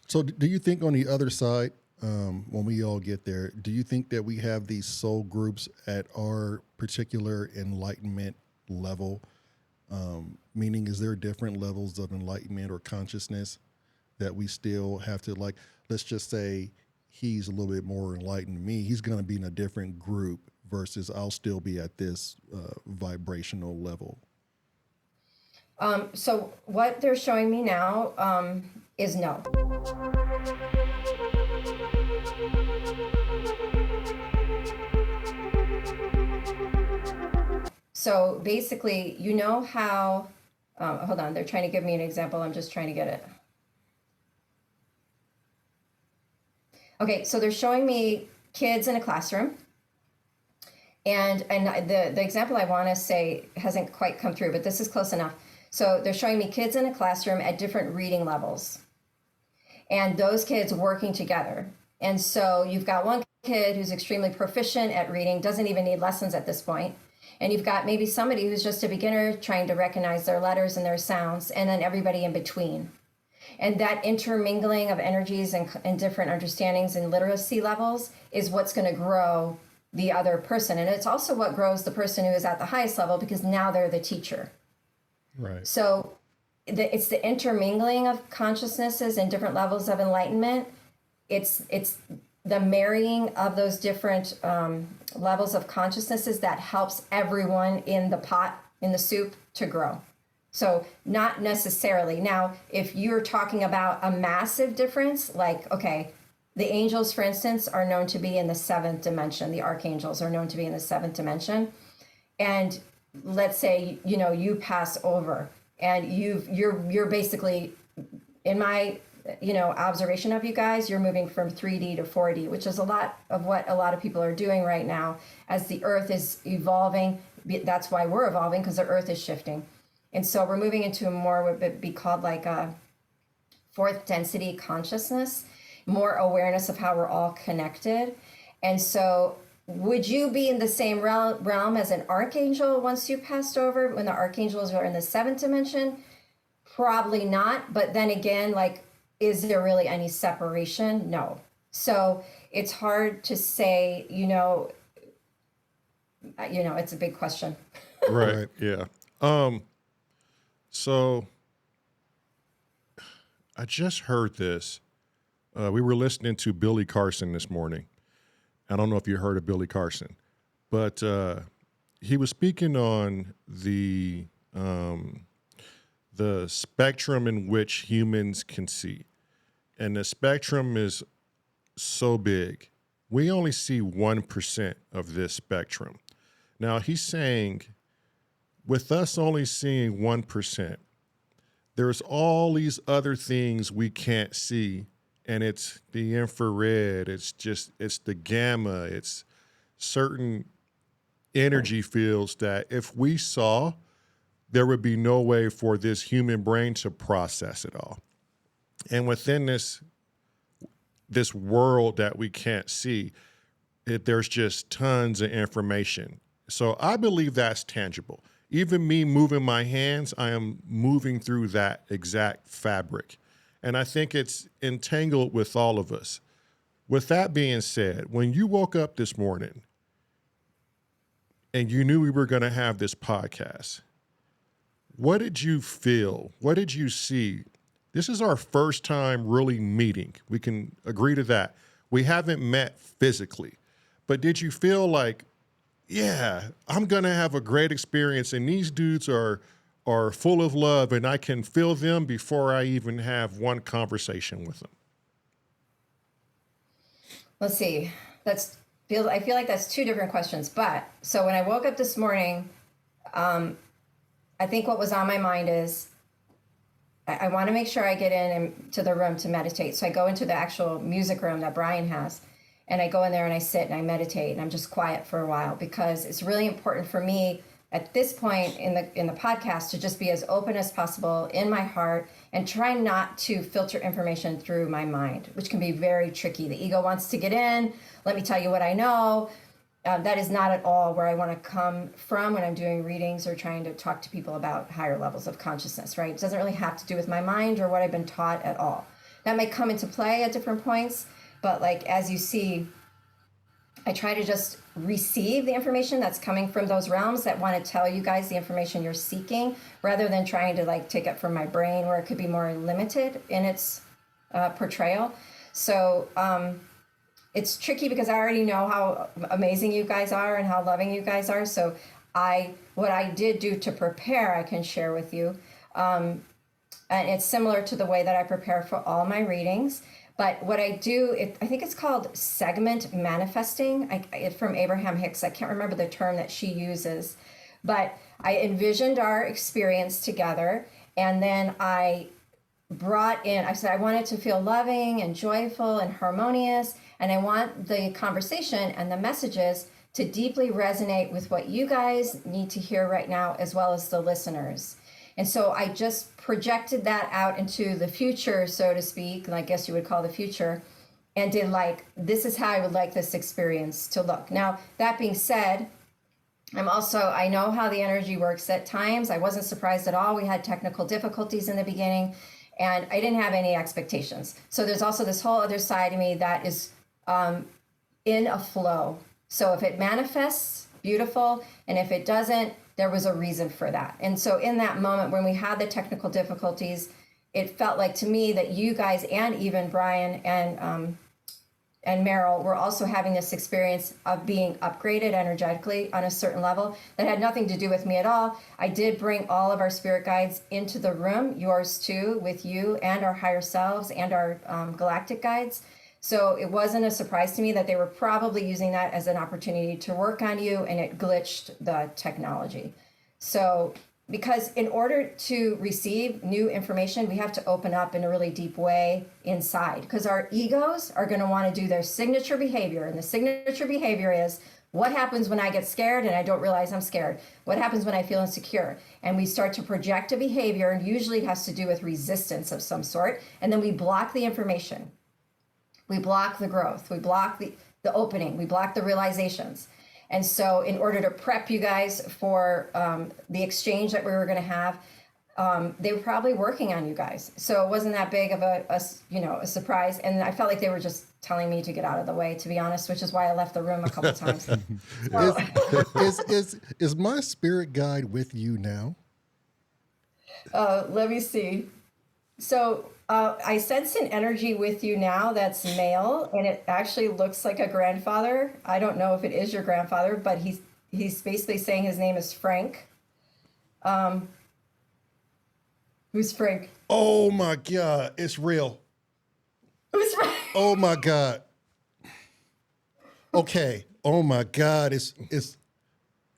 So, do you think on the other side, when we all get there, do you think that we have these soul groups at our particular enlightenment level? Meaning, is there different levels of enlightenment or consciousness that we still have to, like, let's just say he's a little bit more enlightened than me. He's going to be in a different group versus I'll still be at this vibrational level. So what they're showing me now is no. So basically, you know how, hold on, they're trying to give me an example. I'm just trying to get it. Okay, so they're showing me kids in a classroom. And the example I want to say hasn't quite come through, but this is close enough. So they're showing me kids in a classroom at different reading levels, and those kids working together. And so you've got one kid who's extremely proficient at reading, doesn't even need lessons at this point. And you've got maybe somebody who's just a beginner trying to recognize their letters and their sounds, and then everybody in between. And that intermingling of energies and different understandings and literacy levels is what's going to grow the other person. And it's also what grows the person who is at the highest level, because now they're the teacher. Right. So it's the intermingling of consciousnesses and different levels of enlightenment. It's the marrying of those different levels of consciousnesses that helps everyone in the pot, in the soup, to grow. So not necessarily. Now, if you're talking about a massive difference, like, okay, the angels, for instance, are known to be in the seventh dimension. The archangels are known to be in the seventh dimension. And let's say, you pass over and you're basically, in my, observation of you guys, you're moving from 3D to 4D, which is a lot of what a lot of people are doing right now as the earth is evolving. That's why we're evolving, because the earth is shifting. And so we're moving into a more, what would be called like a fourth density consciousness, more awareness of how we're all connected. And so would you be in the same realm as an archangel once you passed over, when the archangels are in the seventh dimension? Probably not. But then again, like, is there really any separation? No. So it's hard to say, it's a big question. Right. Yeah. So I just heard this. We were listening to Billy Carson this morning. I don't know if you heard of Billy Carson, but he was speaking on the spectrum in which humans can see. And the spectrum is so big. We only see 1% of this spectrum. Now, he's saying, with us only seeing 1%, there's all these other things we can't see. And it's the infrared, it's the gamma, it's certain energy fields that if we saw, there would be no way for this human brain to process it all. And within this world that we can't see, there's just tons of information. So I believe that's tangible. Even me moving my hands, I am moving through that exact fabric. And I think it's entangled with all of us. With that being said, when you woke up this morning and you knew we were going to have this podcast, what did you feel? What did you see? This is our first time really meeting. We can agree to that. We haven't met physically. But did you feel like, yeah, I'm going to have a great experience, and these dudes are full of love, and I can feel them before I even have one conversation with them? Let's see. I feel like that's two different questions. But so when I woke up this morning, I think what was on my mind is I want to make sure I get into the room to meditate. So I go into the actual music room that Brian has, and I go in there and I sit and I meditate, and I'm just quiet for a while, because it's really important for me at this point in the podcast to just be as open as possible in my heart and try not to filter information through my mind, which can be very tricky. The ego wants to get in. Let me tell you what I know. That is not at all where I want to come from when I'm doing readings or trying to talk to people about higher levels of consciousness, right? It doesn't really have to do with my mind or what I've been taught at all. that may come into play at different points. But like, as you see, I try to just receive the information that's coming from those realms that want to tell you guys the information you're seeking, rather than trying to like take it from my brain where it could be more limited in its portrayal. So it's tricky because I already know how amazing you guys are and how loving you guys are. So what I did do to prepare, I can share with you. And it's similar to the way that I prepare for all my readings. But what I do, I think it's called segment manifesting, from Abraham Hicks. I can't remember the term that she uses. But I envisioned our experience together, and then I said I want it to feel loving and joyful and harmonious, and I want the conversation and the messages to deeply resonate with what you guys need to hear right now, as well as the listeners. And so I just projected that out into the future, so to speak, and I guess you would call the future, and did like, this is how I would like this experience to look. Now, that being said, I know how the energy works at times. I wasn't surprised at all. We had technical difficulties in the beginning, and I didn't have any expectations. So there's also this whole other side of me that is in a flow. So if it manifests, beautiful, and if it doesn't, there was a reason for that. And so in that moment when we had the technical difficulties, it felt like to me that you guys, and even Brian and Meryl, were also having this experience of being upgraded energetically on a certain level that had nothing to do with me at all. I did bring all of our spirit guides into the room, yours too, with you and our higher selves and our galactic guides. So it wasn't a surprise to me that they were probably using that as an opportunity to work on you, and it glitched the technology. So because in order to receive new information, we have to open up in a really deep way inside, because our egos are going to want to do their signature behavior. And the signature behavior is, what happens when I get scared and I don't realize I'm scared? What happens when I feel insecure? And we start to project a behavior, and usually it has to do with resistance of some sort. And then we block the information. We block the growth, we block the opening, we block the realizations. And so in order to prep you guys for the exchange that we were going to have, they were probably working on you guys. So it wasn't that big of a surprise. And I felt like they were just telling me to get out of the way, to be honest, which is why I left the room a couple times. Is my spirit guide with you now? Let me see. So I sense an energy with you now that's male, and it actually looks like a grandfather. I don't know if it is your grandfather, but he's basically saying his name is Frank. Who's Frank? Oh my God, it's real. Who's Frank? Oh my God. Okay. Oh my God. It's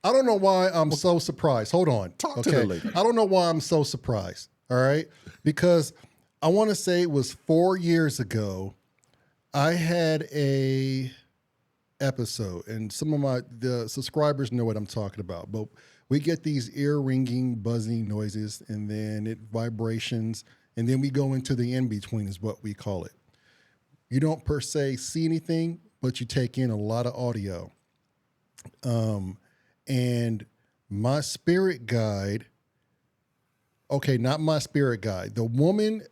I don't know why I'm so surprised. Hold on. Talk to the lady. I don't know why I'm so surprised. All right. Because I want to say it was 4 years ago. I had a episode, and some of the subscribers know what I'm talking about, but we get these ear ringing, buzzing noises, and then it vibrations, and then we go into the in-between is what we call it. You don't per se see anything, but you take in a lot of audio. And my spirit guide, okay, not my spirit guide, the woman,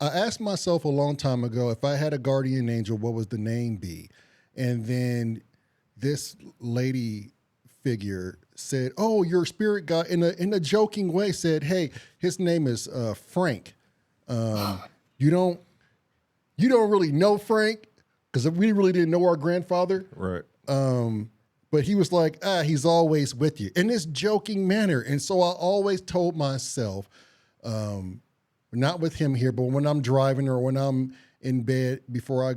I asked myself a long time ago, if I had a guardian angel, what would the name be? And then this lady figure said, oh, your spirit guide, in a joking way said, hey, his name is Frank. You don't really know Frank, because we really didn't know our grandfather. Right. But he was like, he's always with you in this joking manner. And so I always told myself, not with him here, but when I'm driving or when I'm in bed before I,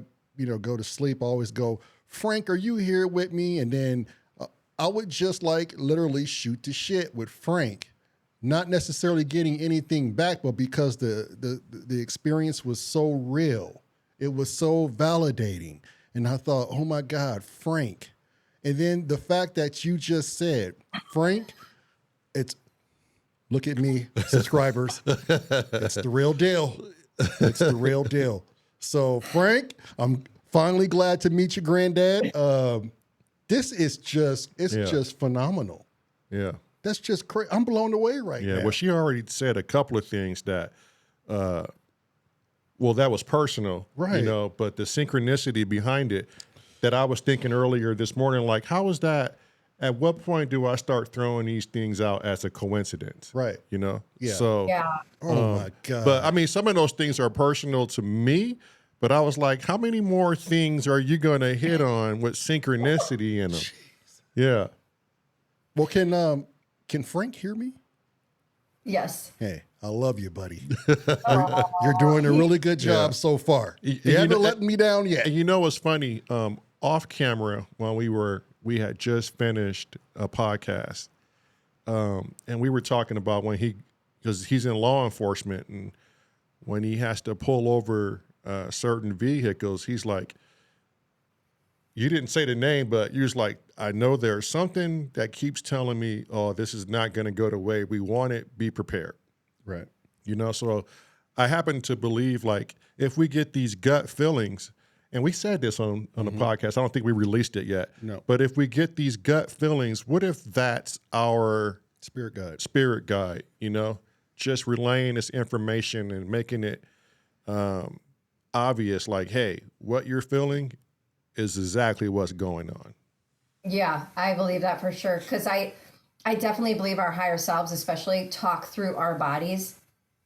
go to sleep, I always go, Frank, are you here with me? And then I would just like literally shoot the shit with Frank, not necessarily getting anything back, but because the experience was so real, it was so validating. And I thought, oh my God, Frank. And then the fact that you just said, Frank, look at me, subscribers. It's the real deal. It's the real deal. So, Frank, I'm finally glad to meet your granddad. This is just phenomenal. Yeah. That's just crazy. I'm blown away right now. Yeah. Well, she already said a couple of things that well, that was personal, Right. you know, but the synchronicity behind it that I was thinking earlier this morning, like, how is that? At what point do I start throwing these things out as a coincidence? Right. You know? Yeah. So, Yeah. Oh my God. but I mean, some of those things are personal to me, but I was like, how many more things are you going to hit on with synchronicity in them? Yeah. Well, can Frank hear me? Yes. Hey, I love you, buddy. You're doing a really good job so far. You haven't let me down yet. And you know what's funny? Off camera, when we had just finished a podcast, and we were talking about because he's in law enforcement, and when he has to pull over certain vehicles, he's like, you didn't say the name, but you was like, I know there's something that keeps telling me, oh, this is not going to go the way we want it. Be prepared. Right. You know, so I happen to believe, like, if we get these gut feelings, and we said this on the podcast, I don't think we released it yet. No. But if we get these gut feelings, what if that's our Spirit guide. you know, just relaying this information and making it obvious, like, hey, what you're feeling is exactly what's going on. Yeah, I believe that for sure. Because I definitely believe our higher selves, especially, talk through our bodies.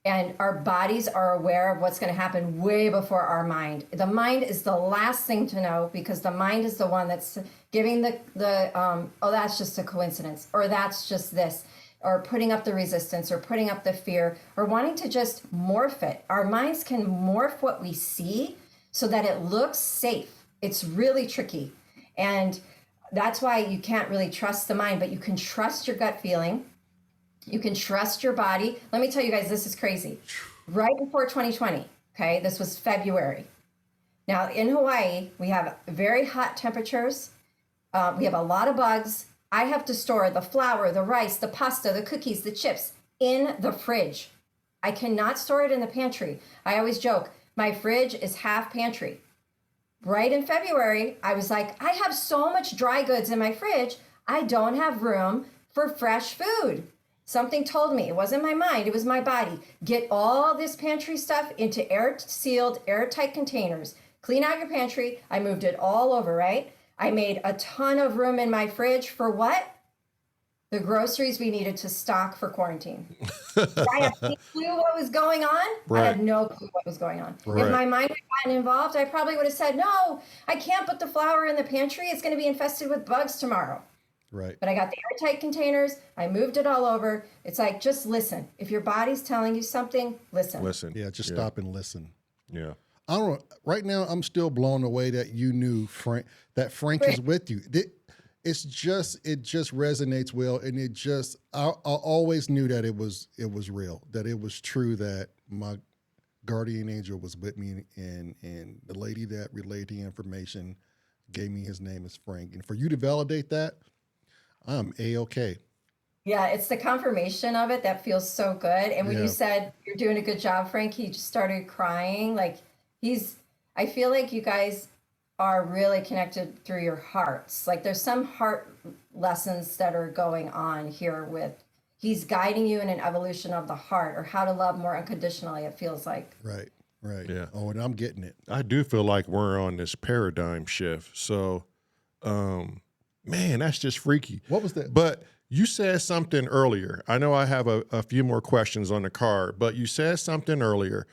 And our bodies are aware of what's going to happen way before our mind. The mind is the last thing to know, because the mind is the one that's giving oh, that's just a coincidence, or that's just this, or putting up the resistance, or putting up the fear, or wanting to just morph it. Our minds can morph what we see so that it looks safe. It's really tricky. And that's why you can't really trust the mind, but you can trust your gut feeling. You can trust your body. Let me tell you guys, this is crazy. Right before 2020, okay, this was February. Now in Hawaii, we have very hot temperatures. We have a lot of bugs. I have to store the flour, the rice, the pasta, the cookies, the chips in the fridge. I cannot store it in the pantry. I always joke, my fridge is half pantry. Right in February, I was like, I have so much dry goods in my fridge, I don't have room for fresh food. Something told me, it wasn't my mind, it was my body. Get all this pantry stuff into air-sealed, airtight containers. Clean out your pantry. I moved it all over, right? I made a ton of room in my fridge for what? The groceries we needed to stock for quarantine. I had no clue what was going on. Right. I had no clue what was going on. Right. If my mind had gotten involved, I probably would have said, no, I can't put the flour in the pantry. It's going to be infested with bugs tomorrow. Right. But I got the airtight containers. I moved it all over. It's like, just listen. If your body's telling you something, listen. Listen. Yeah, just stop and listen. Yeah. I don't know. Right now, I'm still blown away that you knew Frank is with you. It just resonates well, and I always knew that it was real, that it was true, that my guardian angel was with me, and the lady that relayed the information gave me his name is Frank. And for you to validate that, I'm A-okay. Yeah, it's the confirmation of it that feels so good. And when you said you're doing a good job, Frank, he just started crying. Like I feel like you guys are really connected through your hearts. Like there's some heart lessons that are going on here he's guiding you in an evolution of the heart, or how to love more unconditionally, it feels like. Right. Yeah. Oh, and I'm getting it. I do feel like we're on this paradigm shift. So, man, that's just freaky. What was that? But you said something earlier. I know I have a few more questions on the card, but you said something earlier.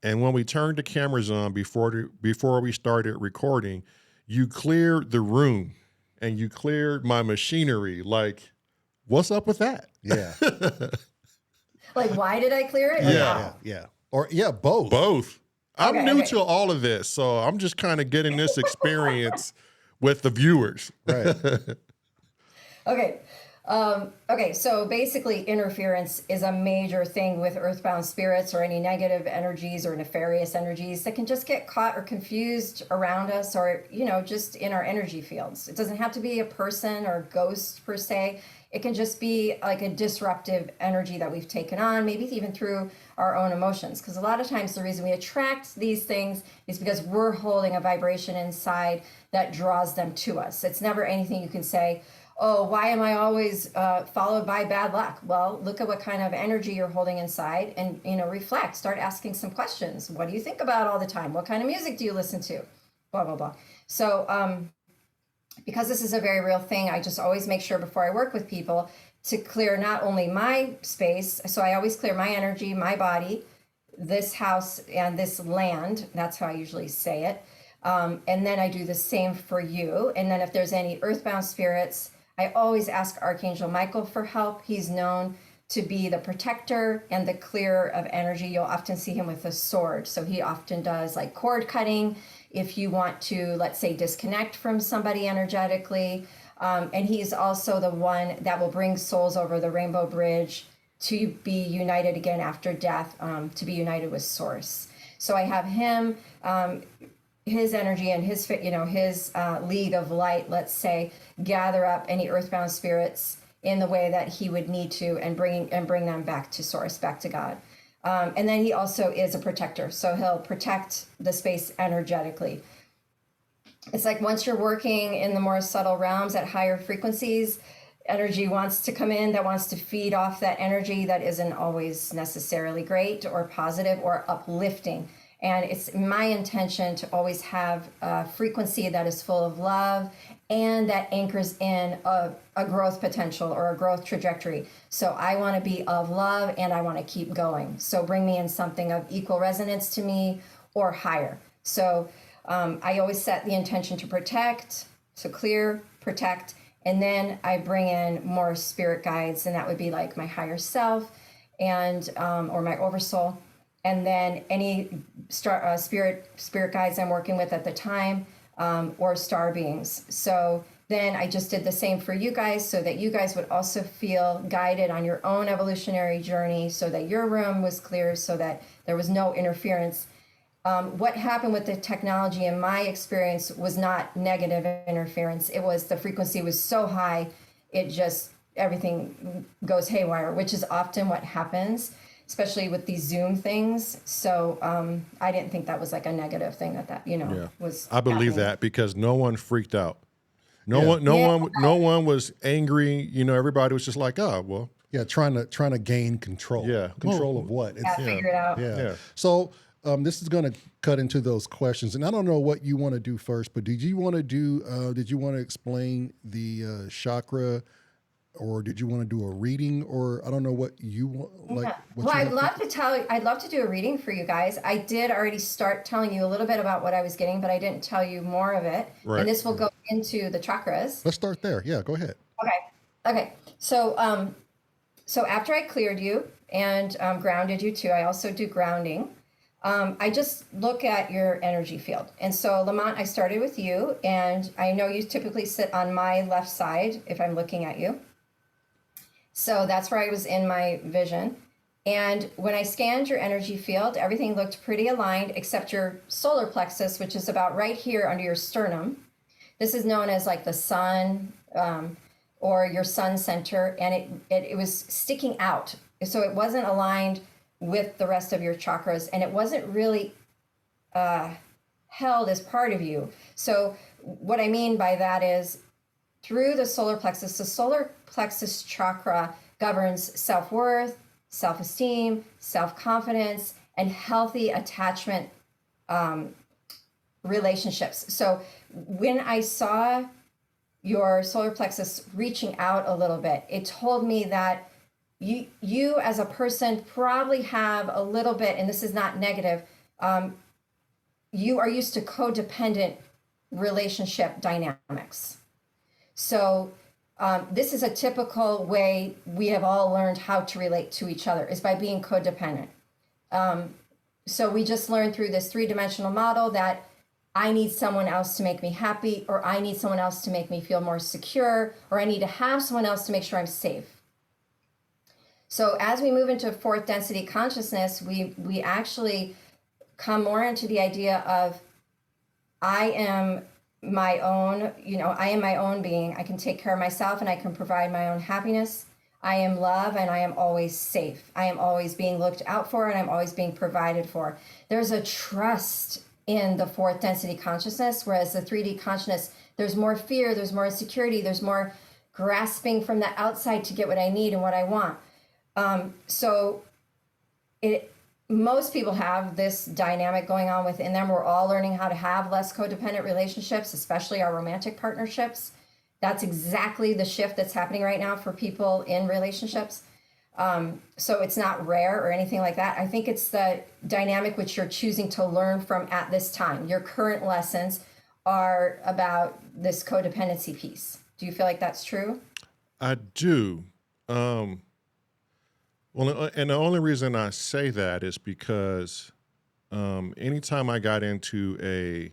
And when we turned the cameras on before we started recording, you cleared the room and you cleared my machinery. Like, what's up with that? Yeah. Like, why did I clear it? Yeah. Or both. Both. I'm Okay, new okay. to all of this, so I'm just kind of getting this experience with the viewers. Right. Okay. Okay, so basically interference is a major thing with earthbound spirits, or any negative energies or nefarious energies that can just get caught or confused around us, or, just in our energy fields. It doesn't have to be a person or ghost per se. It can just be like a disruptive energy that we've taken on, maybe even through our own emotions. Because a lot of times the reason we attract these things is because we're holding a vibration inside that draws them to us. It's never anything you can say, oh, why am I always followed by bad luck? Well, look at what kind of energy you're holding inside, and reflect. Start asking some questions. What do you think about all the time? What kind of music do you listen to? Blah blah blah. So because this is a very real thing, I just always make sure before I work with people to clear not only my space. So I always clear my energy, my body, this house, and this land. That's how I usually say it. And then I do the same for you. And then if there's any earthbound spirits, I always ask Archangel Michael for help. He's known to be the protector and the clearer of energy. You'll often see him with a sword. So he often does like cord cutting if you want to, let's say, disconnect from somebody energetically. And he's also the one that will bring souls over the rainbow bridge to be united again after death, to be united with Source. So I have him, his energy and his league of light, let's say, gather up any earthbound spirits in the way that he would need to, and bring them back to Source, back to God. And then he also is a protector, so he'll protect the space energetically. It's like once you're working in the more subtle realms at higher frequencies, energy wants to come in that wants to feed off that energy that isn't always necessarily great or positive or uplifting. And it's my intention to always have a frequency that is full of love and that anchors in a growth potential or a growth trajectory. So I want to be of love and I want to keep going. So bring me in something of equal resonance to me or higher. So I always set the intention to protect, to clear, protect, and then I bring in more spirit guides, and that would be like my higher self and or my oversoul. And then any spirit guides I'm working with at the time, or star beings. So then I just did the same for you guys so that you guys would also feel guided on your own evolutionary journey, so that your room was clear, so that there was no interference. What happened with the technology in my experience was not negative interference. It was the frequency was so high, it just, everything goes haywire, which is often what happens, especially with these Zoom things. So I didn't think that was like a negative thing that was. I believe happening. that because no one freaked out. No one was angry. Everybody was just like, oh, well. Yeah, trying to gain control. Yeah. Control of what? Figure it out. Yeah. So this is going to cut into those questions, and I don't know what you want to do first, but did you want to explain the chakra, or did you want to do a reading, or I don't know what you want? Like, well, I'd love to do a reading for you guys. I did already start telling you a little bit about what I was getting, but I didn't tell you more of it. Right. And this will go into the chakras. Let's start there. Yeah, go ahead. Okay. So, so after I cleared you and grounded you too, I also do grounding. I just look at your energy field. And so, Lamont, I started with you, and I know you typically sit on my left side if I'm looking at you. So that's where I was in my vision. And when I scanned your energy field, everything looked pretty aligned except your solar plexus, which is about right here under your sternum. This is known as like the sun, or your sun center, and it was sticking out. So it wasn't aligned with the rest of your chakras, and it wasn't really held as part of you. So what I mean by that is through the solar plexus chakra governs self-worth, self-esteem, self-confidence, and healthy attachment relationships. So when I saw your solar plexus reaching out a little bit, it told me that you as a person probably have a little bit, and this is not negative, you are used to codependent relationship dynamics. So this is a typical way we have all learned how to relate to each other, is by being codependent. So we just learned through this 3-dimensional model that I need someone else to make me happy, or I need someone else to make me feel more secure, or I need to have someone else to make sure I'm safe. So as we move into fourth density consciousness, we actually come more into the idea of I am my own being. I can take care of myself and I can provide my own happiness. I am love and I am always safe. I am always being looked out for and I'm always being provided for. There's a trust in the fourth density consciousness, whereas the 3D consciousness, there's more fear, there's more insecurity, there's more grasping from the outside to get what I need and what I want. So most people have this dynamic going on within them. We're all learning how to have less codependent relationships, especially our romantic partnerships. That's exactly the shift that's happening right now for people in relationships. So it's not rare or anything like that. I think it's the dynamic which you're choosing to learn from at this time. Your current lessons are about this codependency piece. Do you feel like that's true? I do. Well, and the only reason I say that is because anytime I got into a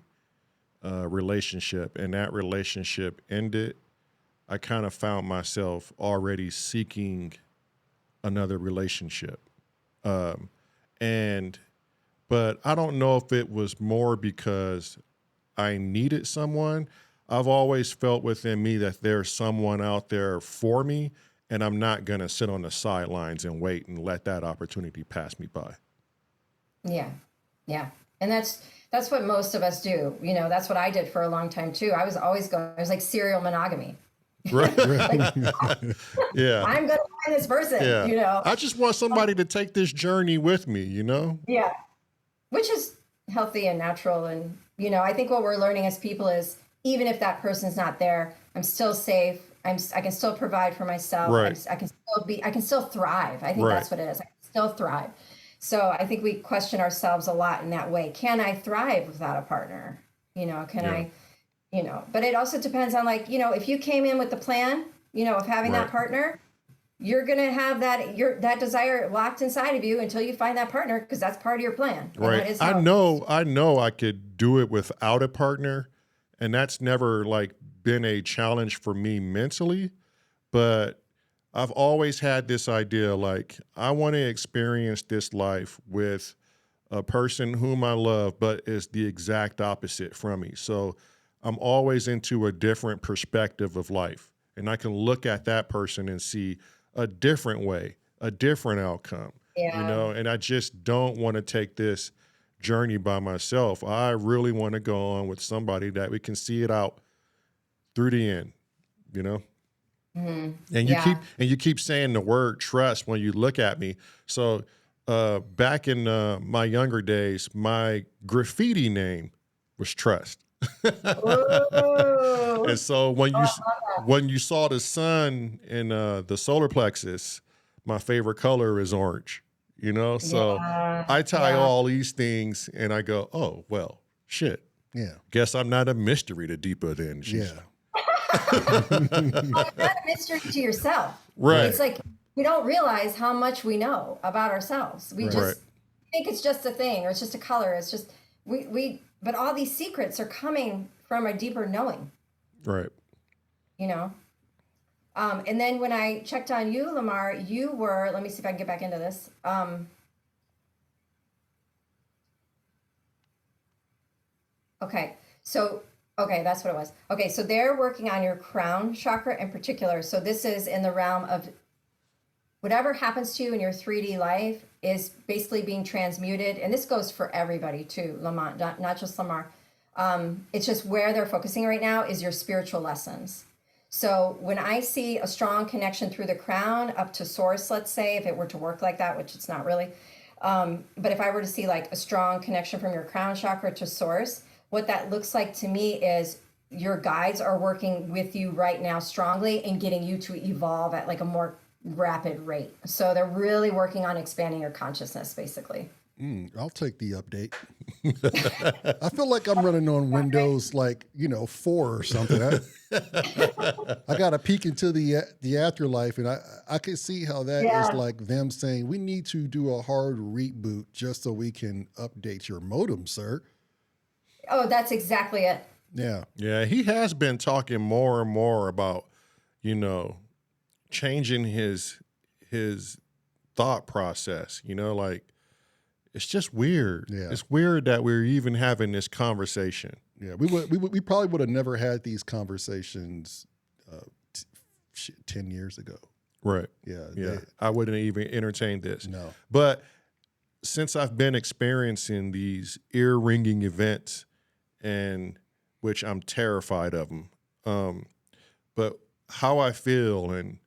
relationship and that relationship ended, I kind of found myself already seeking another relationship. But I don't know if it was more because I needed someone. I've always felt within me that there's someone out there for me, and I'm not going to sit on the sidelines and wait and let that opportunity pass me by. Yeah. Yeah. And that's what most of us do. You know, that's what I did for a long time too. I was like serial monogamy. Right. Like, Yeah. I'm going to find this person, Yeah. you know? I just want somebody to take this journey with me, you know? Yeah. Which is healthy and natural. And, you know, I think what we're learning as people is even if that person's not there, I'm still safe. I can still provide for myself. Right. I can still thrive. I think Right. that's what it is. I can still thrive. So I think we question ourselves a lot in that way. Can I thrive without a partner? You know, but it also depends on, like, you know, if you came in with the plan, you know, of having that partner, you're going to have that desire locked inside of you until you find that partner, because that's part of your plan. Right. I know I could do it without a partner, and that's never like been a challenge for me mentally, but I've always had this idea, like, I want to experience this life with a person whom I love, but is the exact opposite from me. So I'm always into a different perspective of life, and I can look at that person and see a different way, a different outcome, you know, and I just don't want to take this journey by myself. I really want to go on with somebody that we can see it out through the end, you know? Mm-hmm. And you keep saying the word trust when you look at me. So back in my younger days, my graffiti name was Trust. And so when you saw the sun in the solar plexus, my favorite color is orange, you know? So I tie all these things and I go, oh, well, shit. Yeah. Guess I'm not a mystery to Deepa then. Yeah. It's not a mystery to yourself. Right. It's like we don't realize how much we know about ourselves. We just think it's just a thing, or it's just a color. It's just but all these secrets are coming from a deeper knowing. Right. You know? And then when I checked on you, Lamar, you were, let me see if I can get back into this. Okay. That's what it was. Okay. So they're working on your crown chakra in particular. So this is in the realm of whatever happens to you in your 3D life is basically being transmuted. And this goes for everybody too, Lamar, not just Lamar. It's just where they're focusing right now is your spiritual lessons. So when I see a strong connection through the crown up to source, let's say, if it were to work like that, which it's not really, but if I were to see like a strong connection from your crown chakra to source, what that looks like to me is your guides are working with you right now strongly and getting you to evolve at like a more rapid rate. So they're really working on expanding your consciousness, basically. I'll take the update. I feel like I'm running on Windows, 4 or something. I got to peek into the afterlife, and I can see how that is like them saying, we need to do a hard reboot just so we can update your modem, sir. Oh, that's exactly it. Yeah. Yeah, he has been talking more and more about, changing his thought process, like, it's just weird. Yeah. It's weird that we're even having this conversation. Yeah, we probably would have never had these conversations 10 years ago. Right. Yeah. I wouldn't even entertain this. No. But since I've been experiencing these ear-ringing events, and which I'm terrified of them, but how I feel and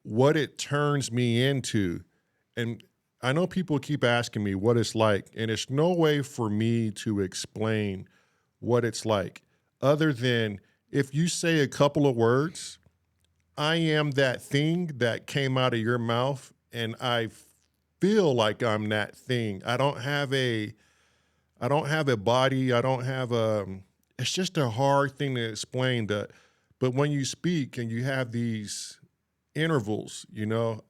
what it turns me into. And I know people keep asking me what it's like, and it's no way for me to explain what it's like other than if you say a couple of words, I am that thing that came out of your mouth, and I feel like I'm that thing. I don't have a body. I don't have it's just a hard thing to explain that. But when you speak and you have these intervals,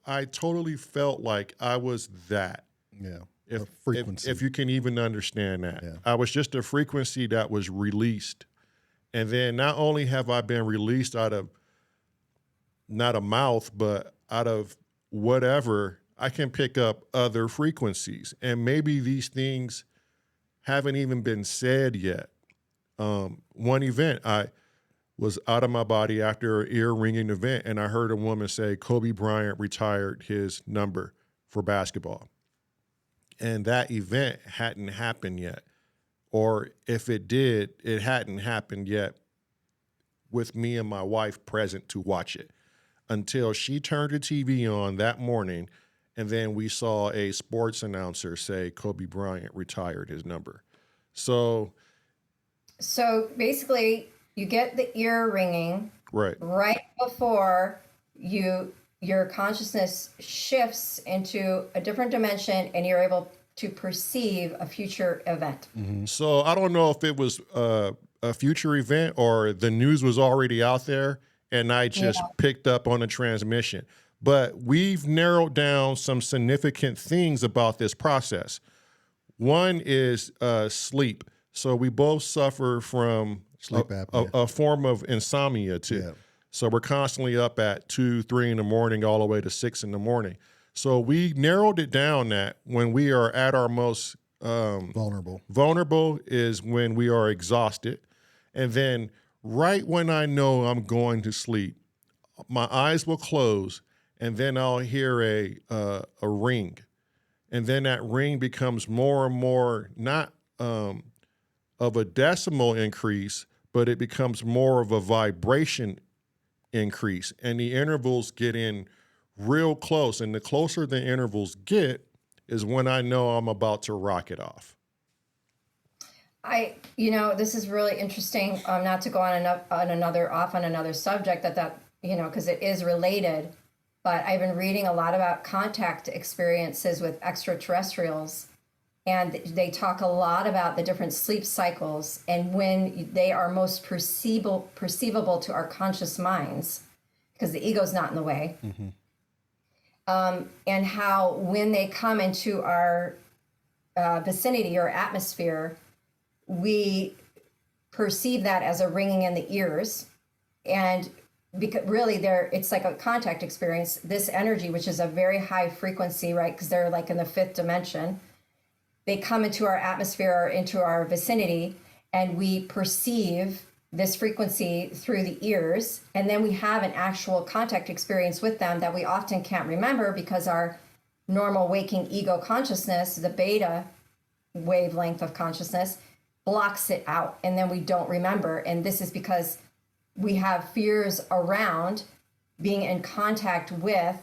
I totally felt like I was that. Yeah. If A frequency. if you can even understand that. Yeah. I was just a frequency that was released. And then not only have I been released out of not a mouth, but out of whatever, I can pick up other frequencies. And maybe these things haven't even been said yet. One event, I was out of my body after an ear-ringing event, and I heard a woman say Kobe Bryant retired his number for basketball. And that event hadn't happened yet. Or if it did, it hadn't happened yet with me and my wife present to watch it until she turned the TV on that morning, and then we saw a sports announcer say Kobe Bryant retired his number. So basically, you get the ear ringing right before your consciousness shifts into a different dimension, and you're able to perceive a future event. So I don't know if it was a future event or the news was already out there and I just picked up on the transmission. But we've narrowed down some significant things about this process. One is sleep. So we both suffer from Sleep apnea. a form of insomnia too. Yeah. So we're constantly up at 2, 3 in the morning, all the way to 6 in the morning. So we narrowed it down that when we are at our most vulnerable is when we are exhausted. And then right when I know I'm going to sleep, my eyes will close and then I'll hear a ring. And then that ring becomes more and more, not of a decimal increase, but it becomes more of a vibration increase. And the intervals get in real close. And the closer the intervals get is when I know I'm about to rock it off. This is really interesting, not to go on another subject because it is related, but I've been reading a lot about contact experiences with extraterrestrials, and they talk a lot about the different sleep cycles and when they are most perceivable to our conscious minds, because the ego's not in the way. Mm-hmm. And how when they come into our vicinity or atmosphere, we perceive that as a ringing in the ears. And because really it's like a contact experience. This energy, which is a very high frequency, right? Because they're like in the 5th dimension. They come into our atmosphere or into our vicinity, and we perceive this frequency through the ears. And then we have an actual contact experience with them that we often can't remember because our normal waking ego consciousness, the beta wavelength of consciousness, blocks it out. And then we don't remember. And this is because we have fears around being in contact with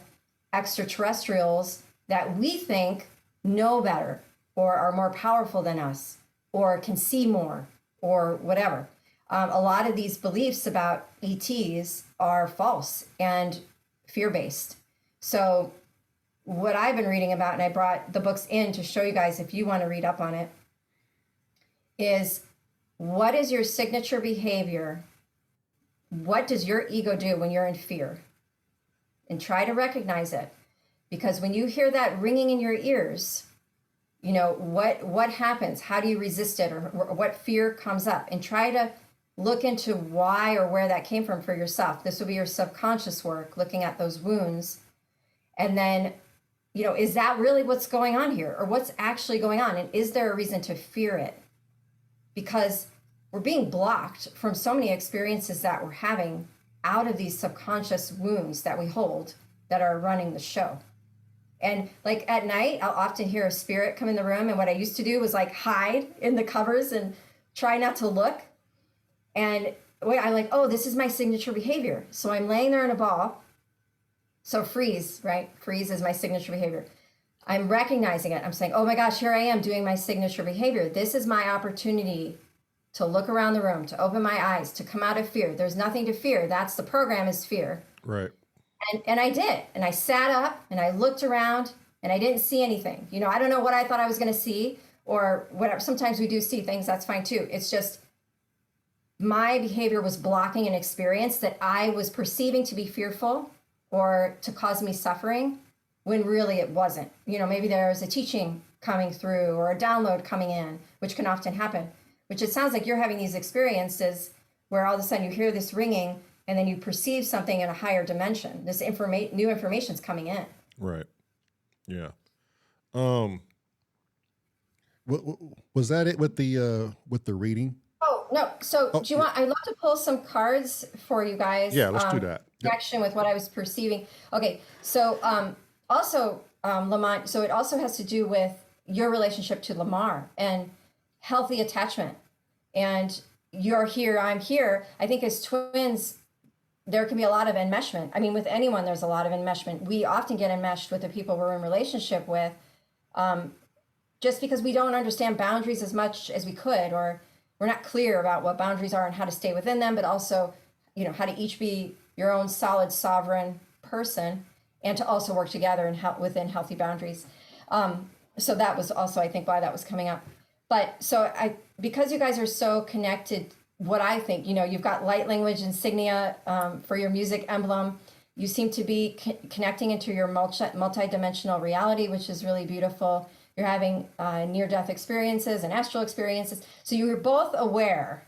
extraterrestrials that we think know better or are more powerful than us or can see more or whatever. A lot of these beliefs about ETs are false and fear-based. So what I've been reading about, and I brought the books in to show you guys if you want to read up on it, is what is your signature behavior? What does your ego do when you're in fear? And try to recognize it. Because when you hear that ringing in your ears, what happens? How do you resist it? Or what fear comes up? And try to look into why or where that came from for yourself. This will be your subconscious work, looking at those wounds. And then, is that really what's going on here? Or what's actually going on? And is there a reason to fear it? Because we're being blocked from so many experiences that we're having out of these subconscious wounds that we hold that are running the show. And like at night, I'll often hear a spirit come in the room. And what I used to do was like hide in the covers and try not to look. And wait, I'm like, oh, this is my signature behavior. So I'm laying there in a ball. So freeze, right? Freeze is my signature behavior. I'm recognizing it. I'm saying, oh my gosh, here I am doing my signature behavior. This is my opportunity to look around the room, to open my eyes, to come out of fear. There's nothing to fear. That's the program, is fear. Right. And I did. And I sat up and I looked around and I didn't see anything. You know, I don't know what I thought I was going to see or whatever. Sometimes we do see things. That's fine too. It's just my behavior was blocking an experience that I was perceiving to be fearful or to cause me suffering, when really it wasn't. You know, maybe there was a teaching coming through or a download coming in, which can often happen, which it sounds like you're having these experiences where all of a sudden you hear this ringing and then you perceive something in a higher dimension. This new information's coming in. Right. Yeah. Was that it with the reading? Oh, no. So do you want, I'd love to pull some cards for you guys. Yeah, let's do that. Connection with what I was perceiving. Okay. So also, Lamont, so it also has to do with your relationship to Lamar and healthy attachment. And you're here, I'm here. I think as twins, there can be a lot of enmeshment. I mean, with anyone, there's a lot of enmeshment. We often get enmeshed with the people we're in relationship with, just because we don't understand boundaries as much as we could, or we're not clear about what boundaries are and how to stay within them, but also, you know, how to each be your own solid, sovereign person, and to also work together and within healthy boundaries. So that was also, I think, why that was coming up. But so because you guys are so connected, what I think, you know, you've got light language insignia for your music emblem. You seem to be connecting into your multi-dimensional reality, which is really beautiful. You're having near-death experiences and astral experiences. So you're both aware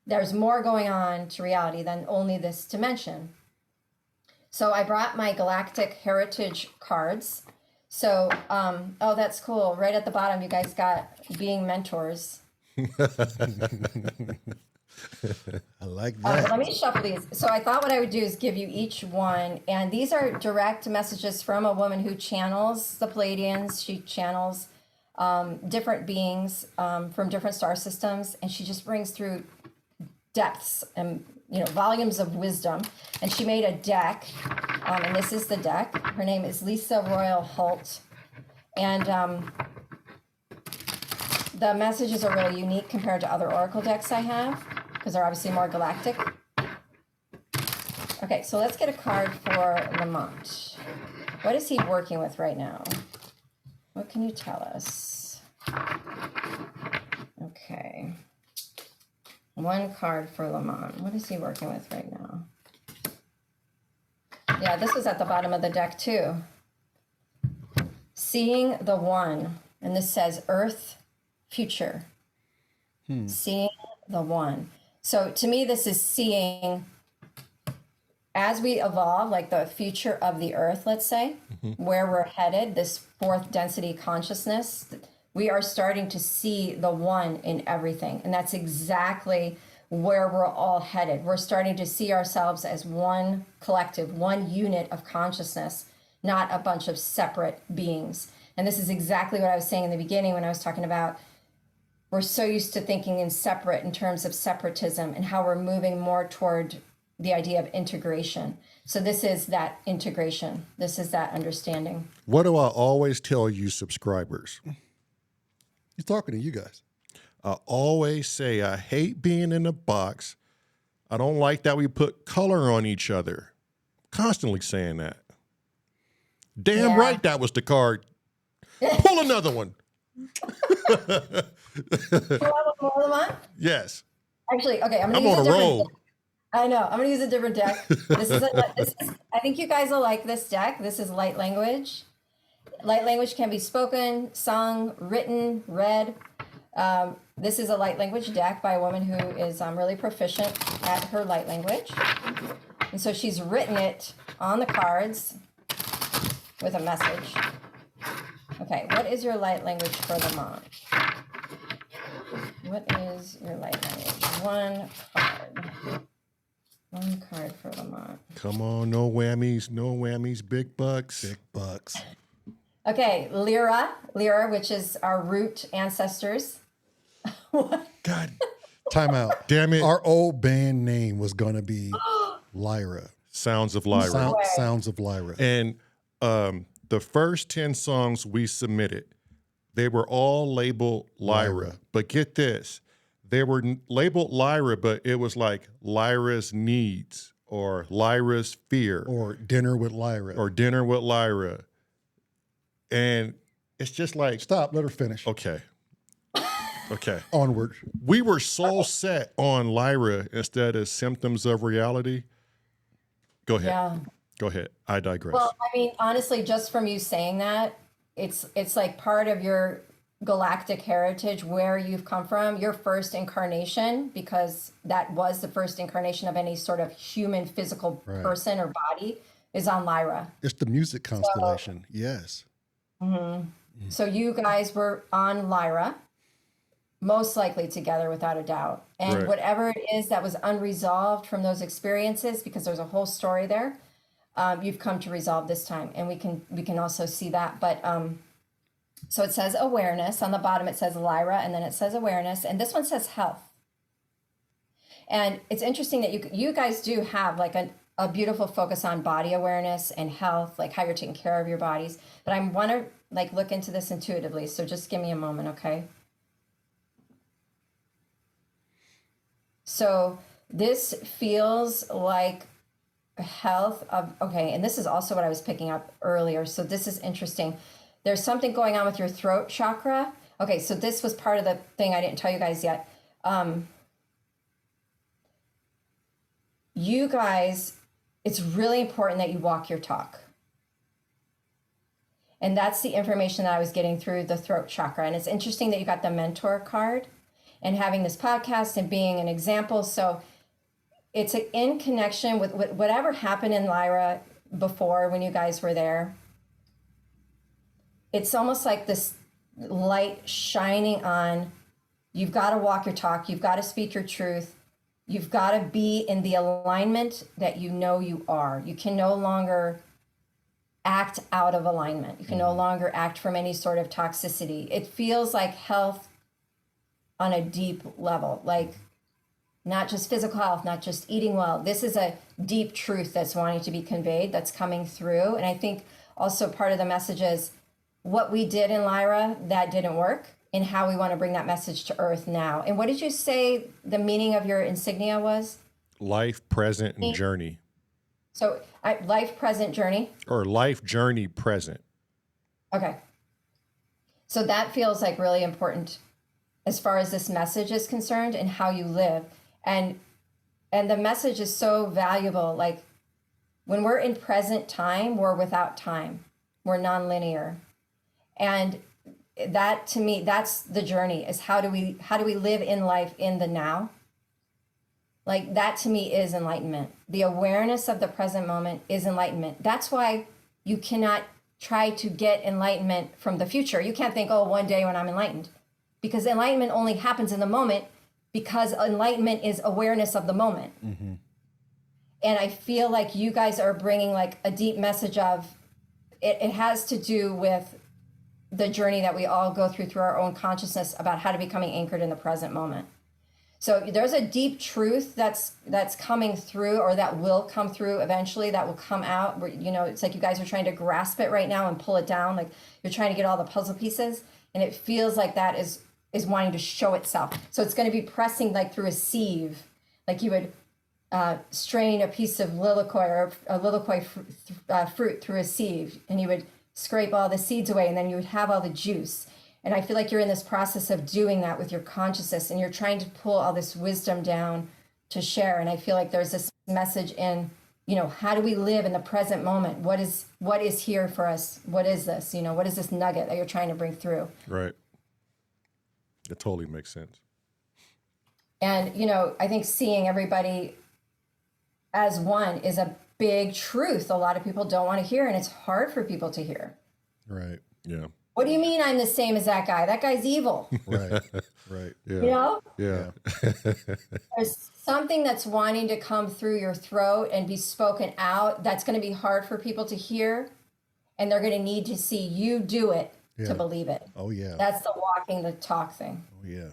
there's more going on to reality than only this dimension. So I brought my Galactic Heritage cards. So, oh, that's cool. Right at the bottom, you guys got being mentors. I like that. Let me shuffle these. So I thought what I would do is give you each one. And these are direct messages from a woman who channels the Pleiadians. She channels different beings from different star systems. And she just brings through depths and, you know, volumes of wisdom. And she made a deck. And this is the deck. Her name is Lisa Royal Holt. And the messages are really unique compared to other oracle decks I have, because they're obviously more galactic. Okay, so let's get a card for Lamont. What is he working with right now? What can you tell us? Okay. One card for Lamont. What is he working with right now? Yeah, this was at the bottom of the deck too. Seeing the One. And this says Earth Future. Seeing the One. So to me, this is seeing as we evolve, like the future of the Earth, let's say, where we're headed, this fourth density consciousness, we are starting to see the One in everything. And that's exactly where we're all headed. We're starting to see ourselves as one collective, one unit of consciousness, not a bunch of separate beings. And this is exactly what I was saying in the beginning when I was talking about we're so used to thinking in separate in terms of separatism and how we're moving more toward the idea of integration. So this is that integration. This is that understanding. What do I always tell you subscribers? He's talking to you guys. I always say I hate being in a box. I don't like that we put color on each other. Constantly saying that. Damn right that was the card. Pull another one. Yes. Actually, okay, I'm on use a a different roll. deck. I know. I'm gonna use a different deck. I think you guys will like this deck. This is light language. Light language can be spoken, sung, written, read. This is a light language deck by a woman who is really proficient at her light language. And so she's written it on the cards with a message. Okay, what is your light language for Lamont? What is your light language? One card. One card for Lamont. Come on, no whammies, big bucks. Big bucks. Okay, Lyra, which is our root ancestors. God Time out. Damn it. Our old band name was going to be Lyra. Sounds of Lyra. Sounds of Lyra. And the first 10 songs we submitted, they were all labeled Lyra. But get this, they were labeled Lyra, but it was like Lyra's Needs or Lyra's Fear. Or Dinner with Lyra. Or Dinner with Lyra. And it's just like... Stop, let her finish. Okay. Okay. Onward. We were so set on Lyra instead of Symptoms of Reality. Go ahead. Yeah. Go ahead. I digress. Well, I mean, honestly, just from you saying that, it's like part of your galactic heritage, where you've come from, your first incarnation, because that was the first incarnation of any sort of human physical person or body, is on Lyra. It's the music constellation. Yes. So you guys were on Lyra, most likely together without a doubt. And whatever it is that was unresolved from those experiences, because there's a whole story there, you've come to resolve this time. And we can also see that. But so it says awareness. On the bottom it says Lyra, and then it says awareness. And this one says health. And it's interesting that you guys do have like a beautiful focus on body awareness and health, like how you're taking care of your bodies. But I want to like look into this intuitively. So just give me a moment, okay? So this feels like health of, okay, and this is also what I was picking up earlier. So this is interesting. There's something going on with your throat chakra. Okay, so this was part of the thing I didn't tell you guys yet. You guys, it's really important that you walk your talk. And that's the information that I was getting through the throat chakra. And it's interesting that you got the mentor card and having this podcast and being an example. So it's in connection with whatever happened in Lyra before when you guys were there. It's almost like this light shining on. You've got to walk your talk. You've got to speak your truth. You've got to be in the alignment that you know you are. You can no longer act out of alignment. You can no longer act from any sort of toxicity. It feels like health on a deep level, like not just physical health, not just eating well. This is a deep truth that's wanting to be conveyed, that's coming through. And I think also part of the message is what we did in Lyra that didn't work, and how we want to bring that message to Earth now. And what did you say the meaning of your insignia was? Life, present, and journey. So life, present, journey? Or life, journey, present. Okay. So that feels like really important as far as this message is concerned and how you live. And the message is so valuable. Like when we're in present time, we're without time. We're nonlinear. And that to me, that's the journey, is how do we live in life in the now? Like that to me is enlightenment. The awareness of the present moment is enlightenment. That's why you cannot try to get enlightenment from the future. You can't think, oh, one day when I'm enlightened, because enlightenment only happens in the moment, because enlightenment is awareness of the moment. Mm-hmm. And I feel like you guys are bringing like a deep message of, it has to do with the journey that we all go through our own consciousness about how to becoming anchored in the present moment. So there's a deep truth that's coming through, or that will come through eventually, that will come out where, you know, it's like you guys are trying to grasp it right now and pull it down. Like you're trying to get all the puzzle pieces, and it feels like that is wanting to show itself. So it's going to be pressing like through a sieve, like you would strain a piece of lilikoi or a lilikoi fruit through a sieve, and you would scrape all the seeds away, and then you would have all the juice. And I feel like you're in this process of doing that with your consciousness, and you're trying to pull all this wisdom down to share. And I feel like there's this message in, you know, how do we live in the present moment? What is here for us? What is this? You know, what is this nugget that you're trying to bring through? Right. It totally makes sense. And, you know, I think seeing everybody as one is a big truth a lot of people don't want to hear, and it's hard for people to hear. Right. Yeah. What do you mean I'm the same as that guy? That guy's evil. Right. Right. Yeah. You know? Yeah. There's something that's wanting to come through your throat and be spoken out that's going to be hard for people to hear, and they're going to need to see you do it to believe it. Oh, yeah. That's the walking the talk thing. Oh, yeah.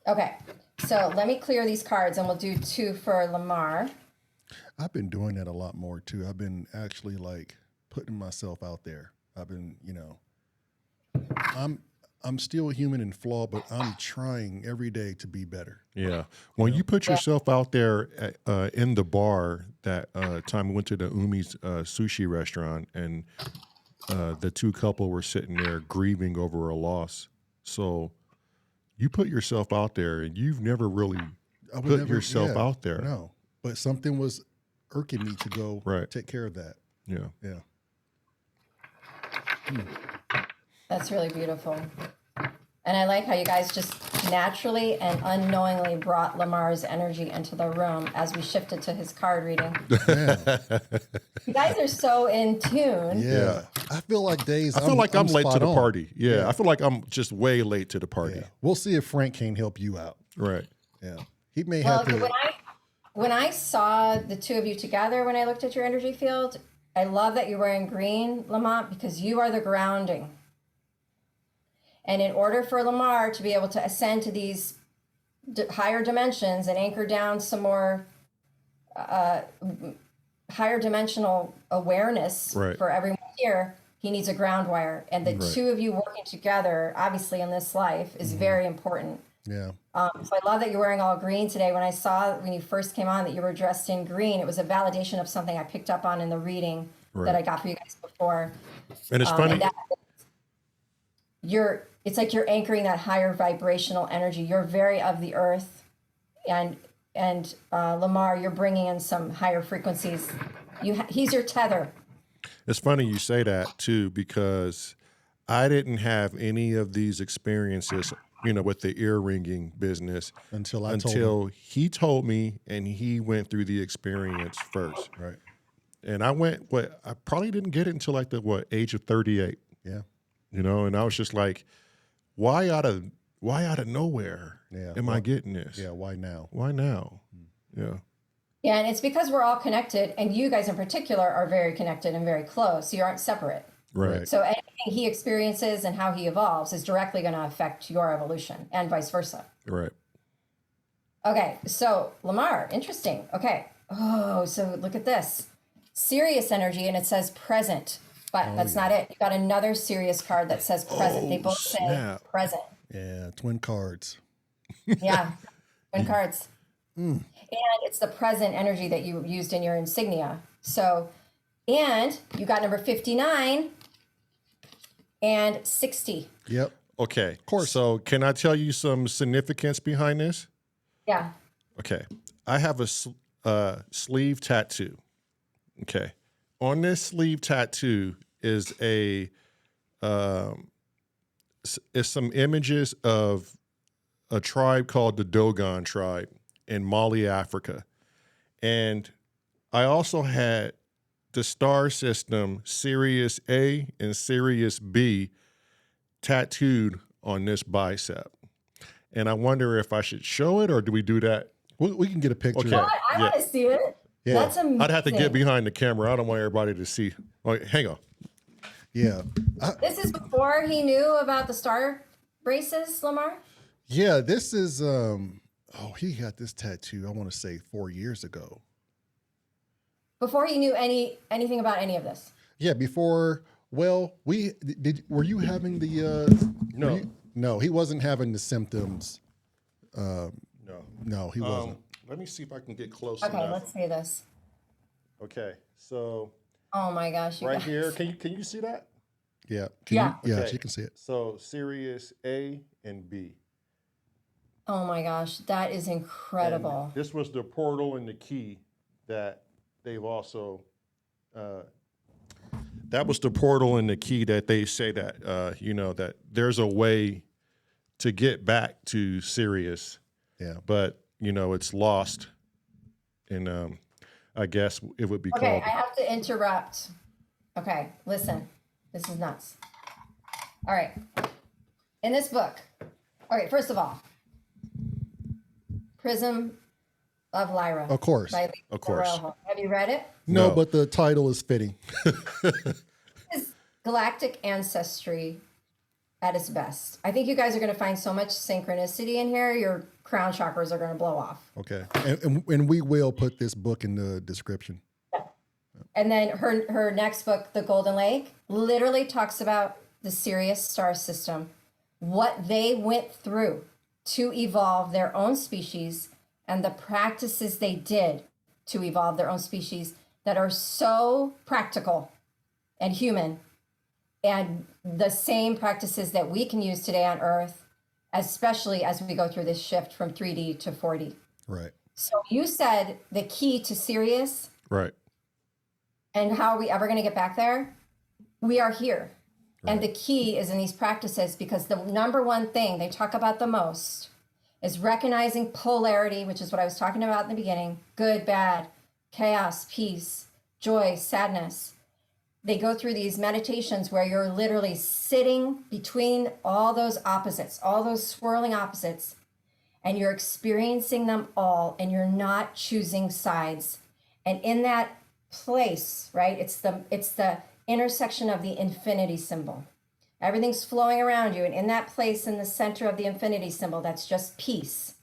Okay. So let me clear these cards and we'll do 2 for Lamar. I've been doing that a lot more too. I've been actually like putting myself out there. I've been, I'm still human and flawed, but I'm trying every day to be better. Yeah. When you put yourself out there in the bar that time we went to the Umi's sushi restaurant and the two couple were sitting there grieving over a loss. So you put yourself out there and you've never really put yourself out there. No, but something was irking me to go Right. take care of that. Yeah. Yeah. That's really beautiful. And I like how you guys just naturally and unknowingly brought Lamar's energy into the room as we shifted to his card reading. Yeah. You guys are so in tune. Yeah. I feel like days. I feel like I'm late to spot the on. party. Yeah. I feel like I'm just way late to the party. Yeah. We'll see if Frank can help you out. Right. Yeah. He may Well, have to. when I saw the two of you together, when I looked at your energy field, I love that you're wearing green, Lamont, because you are the grounding. And in order for Lamar to be able to ascend to these higher dimensions and anchor down some more higher dimensional awareness Right. for everyone here, he needs a ground wire. And the two of you working together, obviously in this life, is very important. Yeah. So I love that you're wearing all green today. When I saw when you first came on that you were dressed in green, it was a validation of something I picked up on in the reading that I got for you guys before. And it's funny. And it's like you're anchoring that higher vibrational energy. You're very of the earth, and Lamar, you're bringing in some higher frequencies. He's your tether. It's funny you say that too, because I didn't have any of these experiences, with the ear ringing business until he told me, and he went through the experience first. Right. And I probably didn't get it until like the age of 38. Yeah. And I was just like, why out of nowhere am I getting this? Yeah. Why now? Why now? Yeah. Yeah, and it's because we're all connected, and you guys in particular are very connected and very close. So you aren't separate. Right. So anything he experiences and how he evolves is directly going to affect your evolution and vice versa. Right. Okay, so Lamar, interesting. Okay. Oh, so look at this. Serious energy, and it says present, but that's not it. You got another serious card that says present. They both say present. Yeah. Twin cards. Yeah, twin cards. And it's the present energy that you used in your insignia. So, and you got number 59 and 60. Yep. Okay. Of course. So can I tell you some significance behind this? Yeah. Okay. I have a sleeve tattoo. Okay. On this sleeve tattoo is is some images of a tribe called the Dogon tribe in Mali, Africa. And I also had the star system Sirius A and Sirius B tattooed on this bicep. And I wonder if I should show it, or do we do that? We can get a picture. Okay. I want to see it. Yeah. That's amazing. I'd have to get behind the camera. I don't want everybody to see. Oh, hang on. Yeah. This is before he knew about the star braces, Lamar? Yeah. This is, he got this tattoo, I want to say 4 years ago. Before he knew anything about any of this? Yeah. Before, were you having the, No. No, he wasn't having the symptoms. No, he wasn't. Let me see if I can get close Okay, enough. let's see this. Okay, so Oh my gosh. You right guys. here, can you see that? Yeah. Yeah. Yeah, Okay. she can see it. So Sirius A and B. Oh my gosh. That is incredible. And this was the portal and the key that they've also. That was the portal and the key that they say that that there's a way to get back to Sirius. Yeah. But it's lost, and I guess it would be Okay, called. I have to interrupt. Okay, listen. This is nuts. All right. In this book, okay, first of all, Prism of Lyra. Of course. by Lisa Of course. Rojo. Have you read it? No, No. but the title is fitting. It's galactic ancestry at its best. I think you guys are going to find so much synchronicity in here. Your crown chakras are going to blow off. Okay. And we will put this book in the description. And then her next book, The Golden Lake, literally talks about the Sirius star system, what they went through to evolve their own species, and the practices they did to evolve their own species that are so practical and human, and the same practices that we can use today on Earth, especially as we go through this shift from 3D to 4D. Right. So you said the key to Sirius. Right. And how are we ever going to get back there? We are here. Right. And the key is in these practices, because the number one thing they talk about the most is recognizing polarity, which is what I was talking about in the beginning: good, bad, chaos, peace, joy, sadness. They go through these meditations where you're literally sitting between all those opposites, all those swirling opposites, and you're experiencing them all, and you're not choosing sides. And in that place, right, it's the intersection of the infinity symbol. Everything's flowing around you, and in that place in the center of the infinity symbol, that's just peace,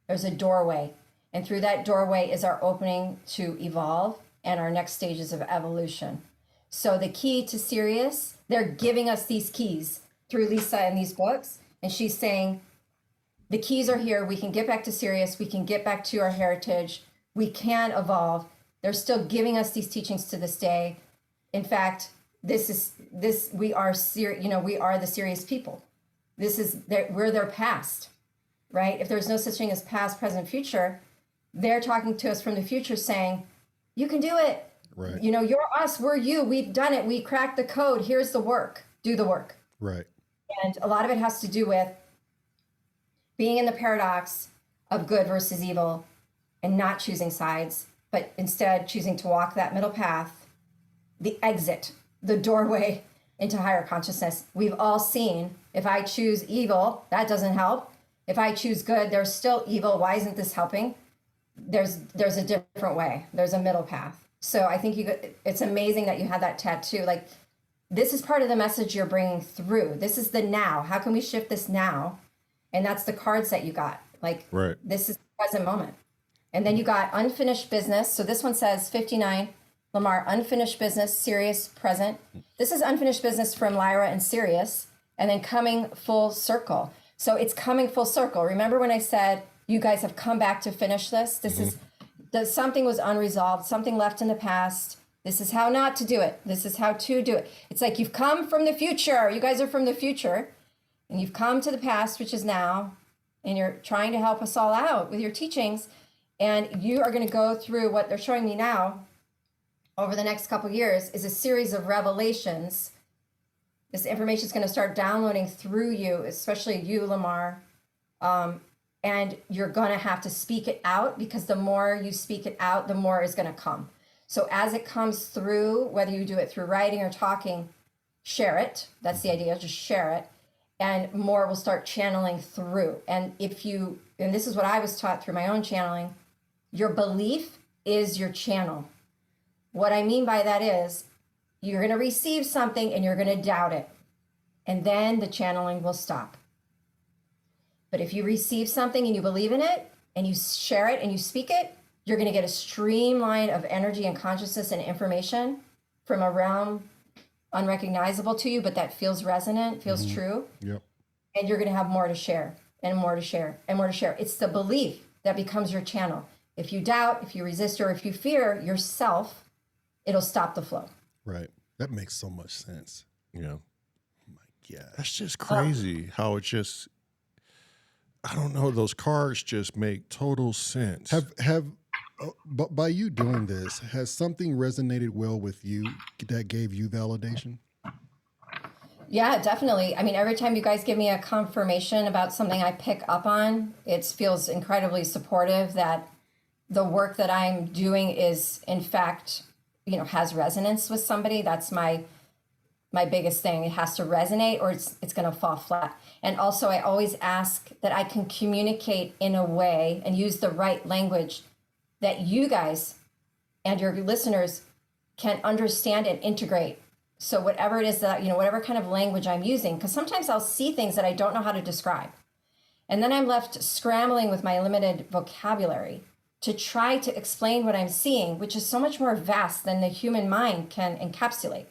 there's a doorway, and through that doorway is our opening to evolve and our next stages of evolution. So the key to Sirius, they're giving us these keys through Lisa and these books, and she's saying the keys are here. We can get back to Sirius, we can get back to our heritage, we can evolve. They're still giving us these teachings to this day. In fact, we are the Sirius people. We're their past, right? If there's no such thing as past, present, future, they're talking to us from the future saying, you can do it. Right. You're us, we're you, we've done it, we cracked the code, here's the work, do the work. Right. And a lot of it has to do with being in the paradox of good versus evil and not choosing sides, but instead choosing to walk that middle path, the exit, the doorway into higher consciousness. We've all seen, if I choose evil, that doesn't help. If I choose good, there's still evil. Why isn't this helping? There's a different way. There's a middle path. So I think it's amazing that you had that tattoo. Like, this is part of the message you're bringing through. This is the now. How can we shift this now? And that's the cards that you got. Like, Right. This is the present moment. And then you got unfinished business. So this one says 59, Lamar, unfinished business, Sirius, present. This is unfinished business from Lyra and Sirius, and then coming full circle. So it's coming full circle. Remember when I said you guys have come back to finish this? This is something was unresolved, something left in the past. This is how not to do it. This is how to do it. It's like you've come from the future. You guys are from the future, and you've come to the past, which is now, and you're trying to help us all out with your teachings. And you are going to go through what they're showing me now over the next couple of years is a series of revelations. This information is going to start downloading through you, especially you, Lamar. And you're going to have to speak it out, because the more you speak it out, the more is going to come. So as it comes through, whether you do it through writing or talking, share it. That's the idea. Just share it. And more will start channeling through. And and this is what I was taught through my own channeling, your belief is your channel. What I mean by that is you're going to receive something and you're going to doubt it. And then the channeling will stop. But if you receive something and you believe in it and you share it and you speak it, you're going to get a streamline of energy and consciousness and information from a realm unrecognizable to you, but that feels resonant, feels true. Yep. And you're going to have more to share and more to share and more to share. It's the belief that becomes your channel. If you doubt, if you resist, or if you fear yourself, it'll stop the flow. Right. That makes so much sense. Yeah. Oh my God. That's just crazy how it just, I don't know, those cards just make total sense. But by you doing this, has something resonated well with you that gave you validation? Yeah, definitely. I mean, every time you guys give me a confirmation about something I pick up on, it feels incredibly supportive that the work that I'm doing is, in fact, has resonance with somebody. That's my biggest thing. It has to resonate or it's going to fall flat. And also, I always ask that I can communicate in a way and use the right language that you guys and your listeners can understand and integrate, So whatever it is that, whatever kind of language I'm using, because sometimes I'll see things that I don't know how to describe. And then I'm left scrambling with my limited vocabulary to try to explain what I'm seeing, which is so much more vast than the human mind can encapsulate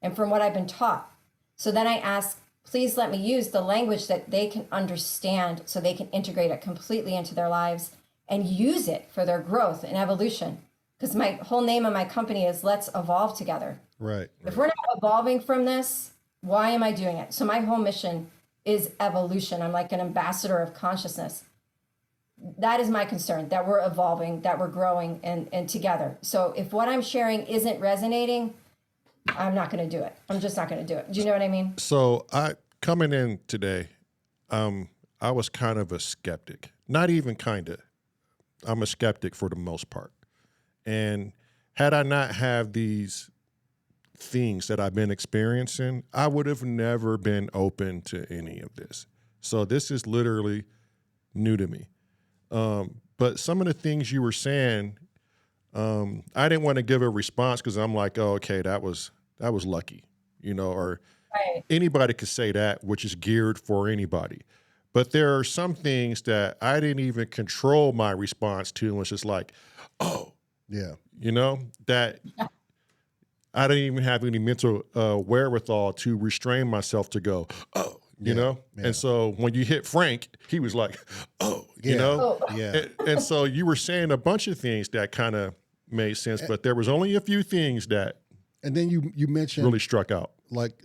and from what I've been taught. So then I ask, please let me use the language that they can understand so they can integrate it completely into their lives and use it for their growth and evolution. Because my whole name of my company is Let's Evolve Together. Right. If we're not evolving from this, why am I doing it? So my whole mission is evolution. I'm like an ambassador of consciousness. That is my concern, that we're evolving, that we're growing and together. So if what I'm sharing isn't resonating, I'm not going to do it. I'm just not going to do it. Do you know what I mean? So coming in today, I was kind of a skeptic. Not even kind of. I'm a skeptic for the most part. And had I not have these things that I've been experiencing, I would have never been open to any of this. So this is literally new to me. But some of the things you were saying, I didn't want to give a response because I'm like, oh, okay, that was lucky, or Right. anybody could say that, which is geared for anybody. But there are some things that I didn't even control my response to, and it's just like, oh, Yeah. that I didn't even have any mental wherewithal to restrain myself to go, oh, Yeah. And so when you hit Frank, he was like, oh, Yeah. Oh, Yeah. And so you were saying a bunch of things that kind of made sense, but there was only a few things that And then you mentioned really struck out. like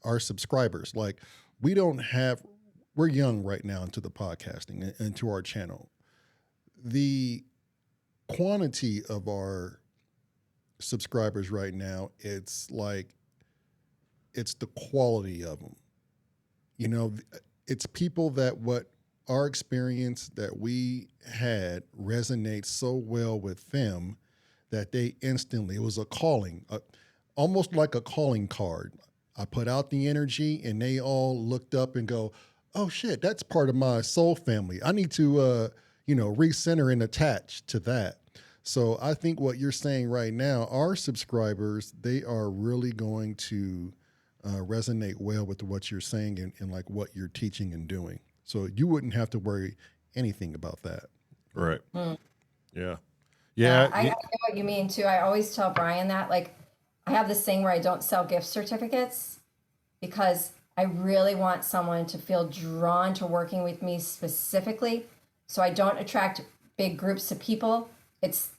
our subscribers. Like we're young right now into the podcasting and to our channel. The quantity of our subscribers right now, it's the quality of them. It's people that what our experience that we had resonates so well with them that they instantly, it was a calling, almost like a calling card. I put out the energy and they all looked up and go, oh shit, that's part of my soul family. I need to, recenter and attach to that. So I think what you're saying right now, our subscribers, they are really going to resonate well with what you're saying and like what you're teaching and doing. So you wouldn't have to worry anything about that. Right. Yeah. I Yeah. know what you mean too. I always tell Brian that, like, I have this thing where I don't sell gift certificates because I really want someone to feel drawn to working with me specifically. So I don't attract big groups of people. It's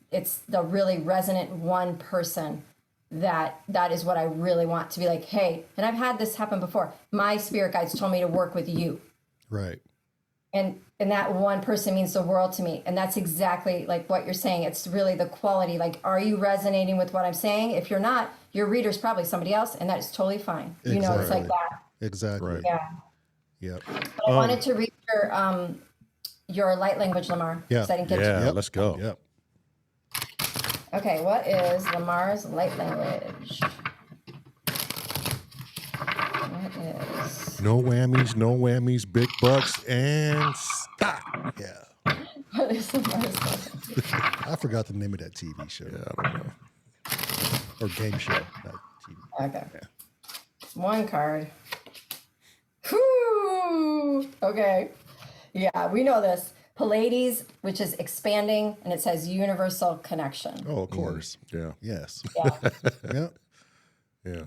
the really resonant one person that is what I really want to be like, hey, and I've had this happen before. My spirit guides told me to work with you. Right. And that one person means the world to me. And that's exactly like what you're saying. It's really the quality. Like, are you resonating with what I'm saying? If you're not, your reader's probably somebody else, and that is totally fine. It's like that. Exactly. Right. Yeah. Yep. But I wanted to read your light language, Lamar. Yeah. 'cause I didn't get to. Yeah. Let's go. Yep. Okay, what is Lamar's light language? What is? No whammies, big bucks, and stop. Yeah. What is Lamar's light language? I forgot the name of that TV show Yeah, I don't know. or game show. Not TV. Okay. One card. Whew. Okay. Yeah, we know this. Pleiades, which is expanding, and it says universal connection. Oh, of course. Yeah. Yes. Yeah. Yep. Yeah.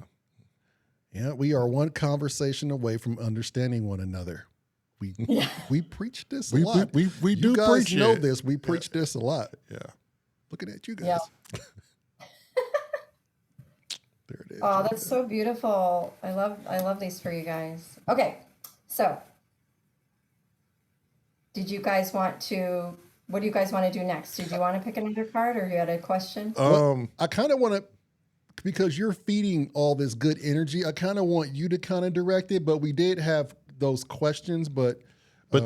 Yeah. We are one conversation away from understanding one another. We preach this a lot. We You do guys preach know it. this. We preach this a lot. Yeah. Looking at you guys. Yeah. There it is. Oh, that's so beautiful. I love these for you guys. Okay. So, what do you guys want to do next? Did you want to pick another card or you had a question? I kind of want to, because you're feeding all this good energy, I kind of want you to kind of direct it, but we did have those questions, but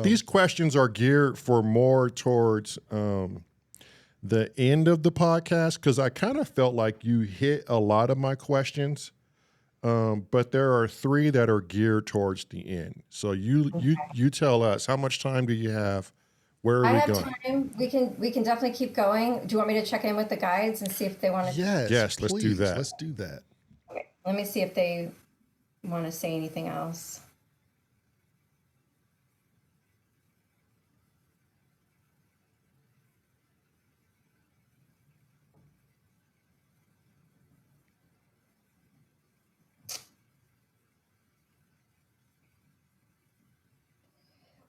these questions are geared for more towards the end of the podcast, because I kind of felt like you hit a lot of my questions, but there are 3 that are geared towards the end. So you tell us, how much time do you have? Where are I we have going? time. We can definitely keep going. Do you want me to check in with the guides and see if they want to? yes, Yes, let's do please, that. Let's do that. Let me see if they want to say anything else.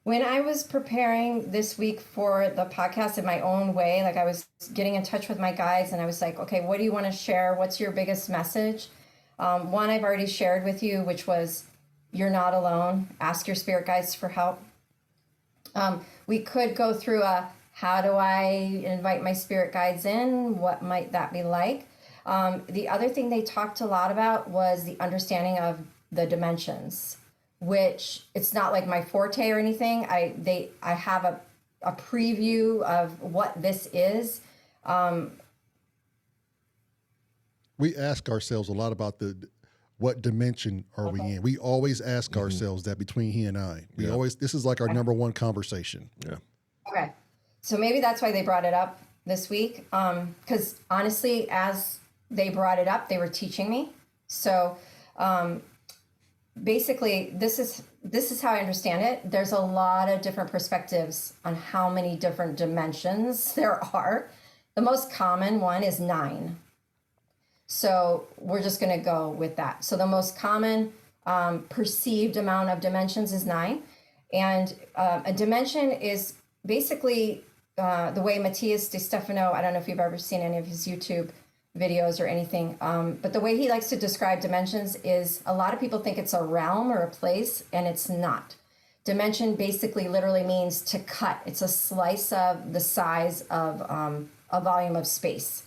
When I was preparing this week for the podcast in my own way, like I was getting in touch with my guides and I was like, okay, what do you want to share? What's your biggest message? One I've already shared with you, which was you're not alone. Ask your spirit guides for help. We could go through how do I invite my spirit guides in? What might that be like? The other thing they talked a lot about was the understanding of the dimensions, which it's not like my forte or anything. I have a preview of what this is. We ask ourselves a lot about what dimension are we in. We always ask ourselves that between he and I. This is like our number one conversation. Yeah. Okay. So maybe that's why they brought it up this week. Because honestly, as they brought it up, they were teaching me. So basically, this is how I understand it. There's a lot of different perspectives on how many different dimensions there are. The most common one is 9. So we're just going to go with that. So the most common perceived amount of dimensions is 9. And a dimension is basically the way Matthias De Stefano, I don't know if you've ever seen any of his YouTube videos or anything, but the way he likes to describe dimensions is a lot of people think it's a realm or a place, and it's not. Dimension basically literally means to cut. It's a slice of the size of a volume of space.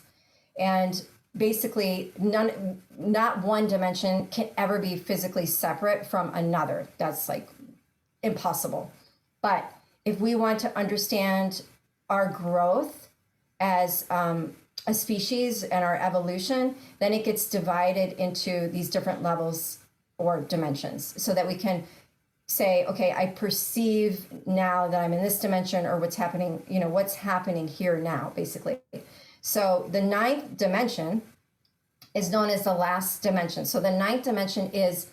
And basically not one dimension can ever be physically separate from another. That's like impossible. But if we want to understand our growth as a species and our evolution, then it gets divided into these different levels or dimensions so that we can say, okay, I perceive now that I'm in this dimension, or what's happening here now, basically. So the 9th dimension is known as the last dimension. So the 9th dimension is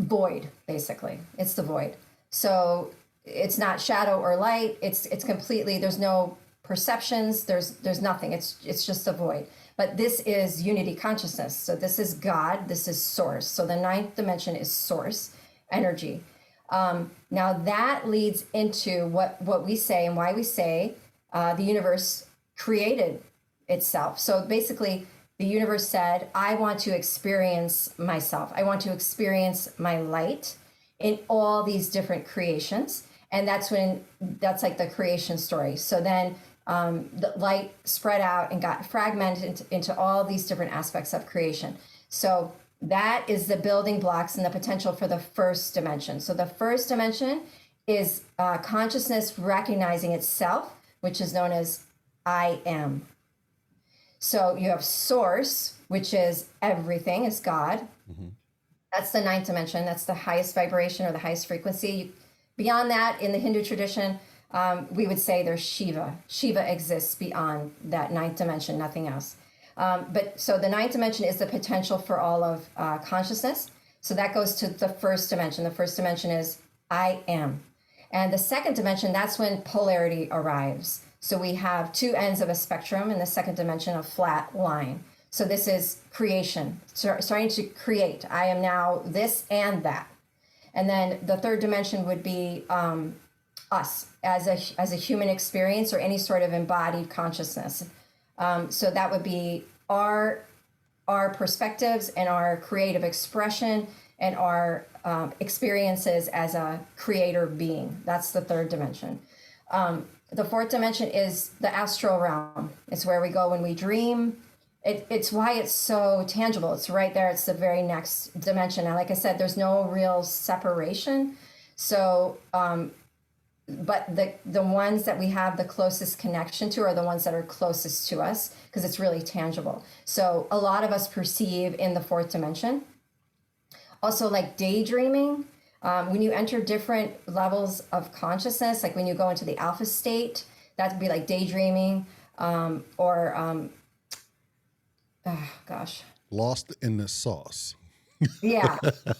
void, basically. It's the void. So it's not shadow or light. It's completely, there's no perceptions, there's nothing. It's just a void. But this is unity consciousness. So this is God, this is source. So the 9th dimension is source, energy. Now that leads into what we say and why we say the universe created itself. So basically, the universe said, I want to experience myself. I want to experience my light in all these different creations. And that's like the creation story. So then the light spread out and got fragmented into all these different aspects of creation. So that is the building blocks and the potential for the first dimension. So the first dimension is consciousness recognizing itself, which is known as I am. So you have source, which is everything, is God. Mm-hmm. That's the 9th dimension. That's the highest vibration or the highest frequency. Beyond that, in the Hindu tradition, we would say there's Shiva. Shiva exists beyond that 9th dimension, nothing else. But so the 9th dimension is the potential for all of consciousness. So that goes to the first dimension. The first dimension is I am. And the second dimension, that's when polarity arrives. So we have 2 ends of a spectrum in the second dimension, a flat line. So this is creation, starting to create. I am now this and that. And then the third dimension would be us as a human experience or any sort of embodied consciousness. So that would be our perspectives and our creative expression and our experiences as a creator being. That's the third dimension. The fourth dimension is the astral realm. It's where we go when we dream. It's why it's so tangible. It's right there. It's the very next dimension. Now, like I said, there's no real separation. So, but the ones that we have the closest connection to are the ones that are closest to us because it's really tangible. So a lot of us perceive in the fourth dimension. Also, like daydreaming. When you enter different levels of consciousness, like when you go into the alpha state, that would be like daydreaming, Lost in the sauce. Yeah,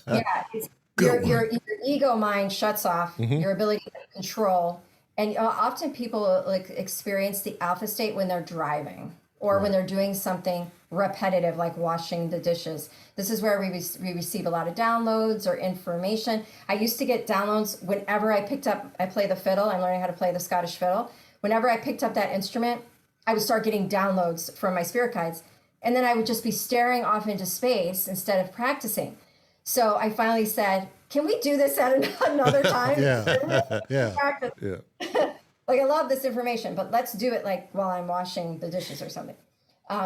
yeah. It's, Good your ego mind shuts off your ability to control, and often people like experience the alpha state when they're driving or when Right. they're doing something repetitive like washing the dishes. This is where we receive a lot of downloads or information. I used to get downloads whenever I play the fiddle. I'm learning how to play the Scottish fiddle. Whenever I picked up that instrument, I would start getting downloads from my spirit guides. And then I would just be staring off into space instead of practicing. So I finally said, can we do this at another time? Yeah. Yeah. Practice. Yeah. Like, I love this information, but let's do it like while I'm washing the dishes or something.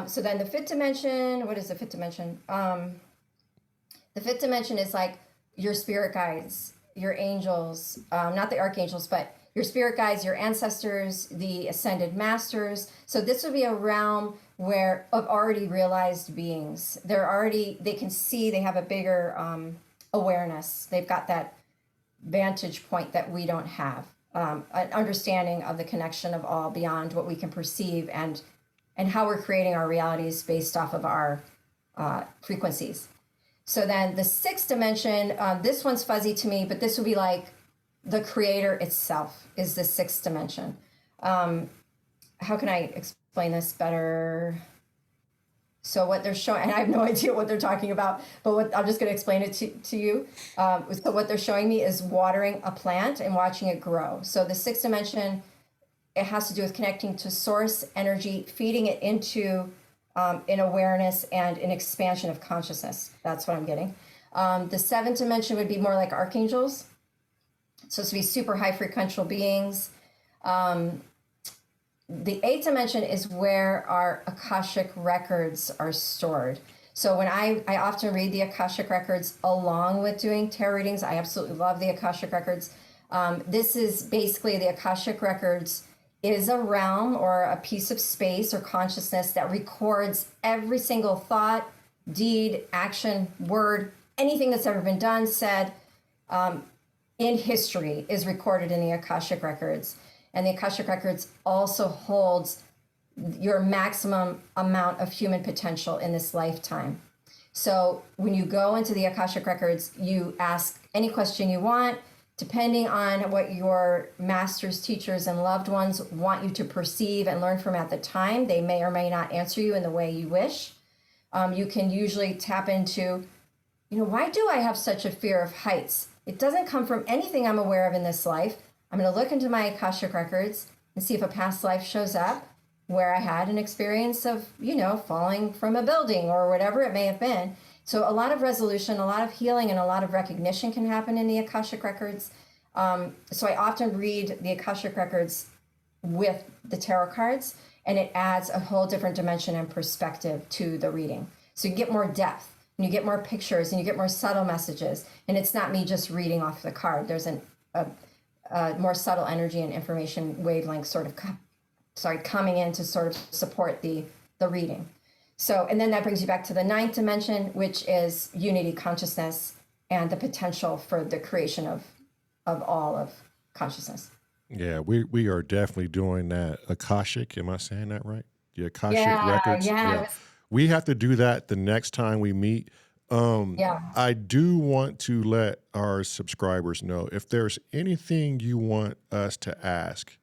So then the fifth dimension, what is the fifth dimension? The fifth dimension is like your spirit guides, your angels, not the archangels, but your spirit guides, your ancestors, the ascended masters. So this would be a realm where of already realized beings. They can see, they have a bigger awareness. They've got that vantage point that we don't have, an understanding of the connection of all beyond what we can perceive, and how we're creating our realities based off of our frequencies. So then the sixth dimension, this one's fuzzy to me, but this would be like the creator itself is the sixth dimension. How can I explain this better? So what they're showing, and I have no idea what they're talking about, but I'm just going to explain it to you. So what they're showing me is watering a plant and watching it grow. So the sixth dimension, it has to do with connecting to source energy, feeding it into an awareness and an expansion of consciousness. That's what I'm getting. The seventh dimension would be more like archangels. So it's to be super high frequential beings. The eighth dimension is where our Akashic records are stored. So when I often read the Akashic records along with doing tarot readings, I absolutely love the Akashic records. This is basically the Akashic records is a realm or a piece of space or consciousness that records every single thought, deed, action, word, anything that's ever been done, said, in history is recorded in the Akashic records. And the Akashic records also holds your maximum amount of human potential in this lifetime. So when you go into the Akashic records, you ask any question you want, depending on what your masters, teachers, and loved ones want you to perceive and learn from at the time. They may or may not answer you in the way you wish. You can usually tap into, why do I have such a fear of heights? It doesn't come from anything I'm aware of in this life. I'm going to look into my Akashic records and see if a past life shows up where I had an experience of, falling from a building or whatever it may have been. So a lot of resolution, a lot of healing, and a lot of recognition can happen in the Akashic records. So I often read the Akashic records with the tarot cards, and it adds a whole different dimension and perspective to the reading. So you get more depth, and you get more pictures, and you get more subtle messages. And it's not me just reading off the card. There's a more subtle energy and information wavelength sort of coming in to sort of support the reading. So, and then that brings you back to the ninth dimension, which is unity consciousness and the potential for the creation of all of consciousness. Yeah, we are definitely doing that Akashic. Am I saying that right? The Akashic records. Yeah. We have to do that the next time we meet. I do want to let our subscribers know if there's anything you want us to ask,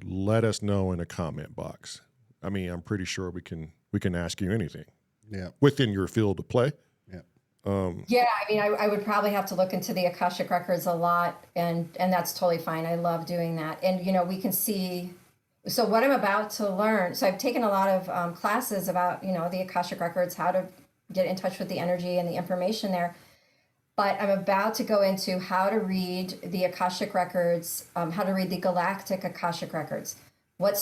let us know in the comment box. I mean, I'm pretty sure we can ask you anything. Yeah. Within your field of play. Yeah. I would probably have to look into the Akashic records a lot, and that's totally fine. I love doing that. And, we can see, so what I'm about to learn, so I've taken a lot of classes about, the Akashic records, how to get in touch with the energy and the information there. But I'm about to go into how to read the Akashic records, how to read the galactic Akashic records. What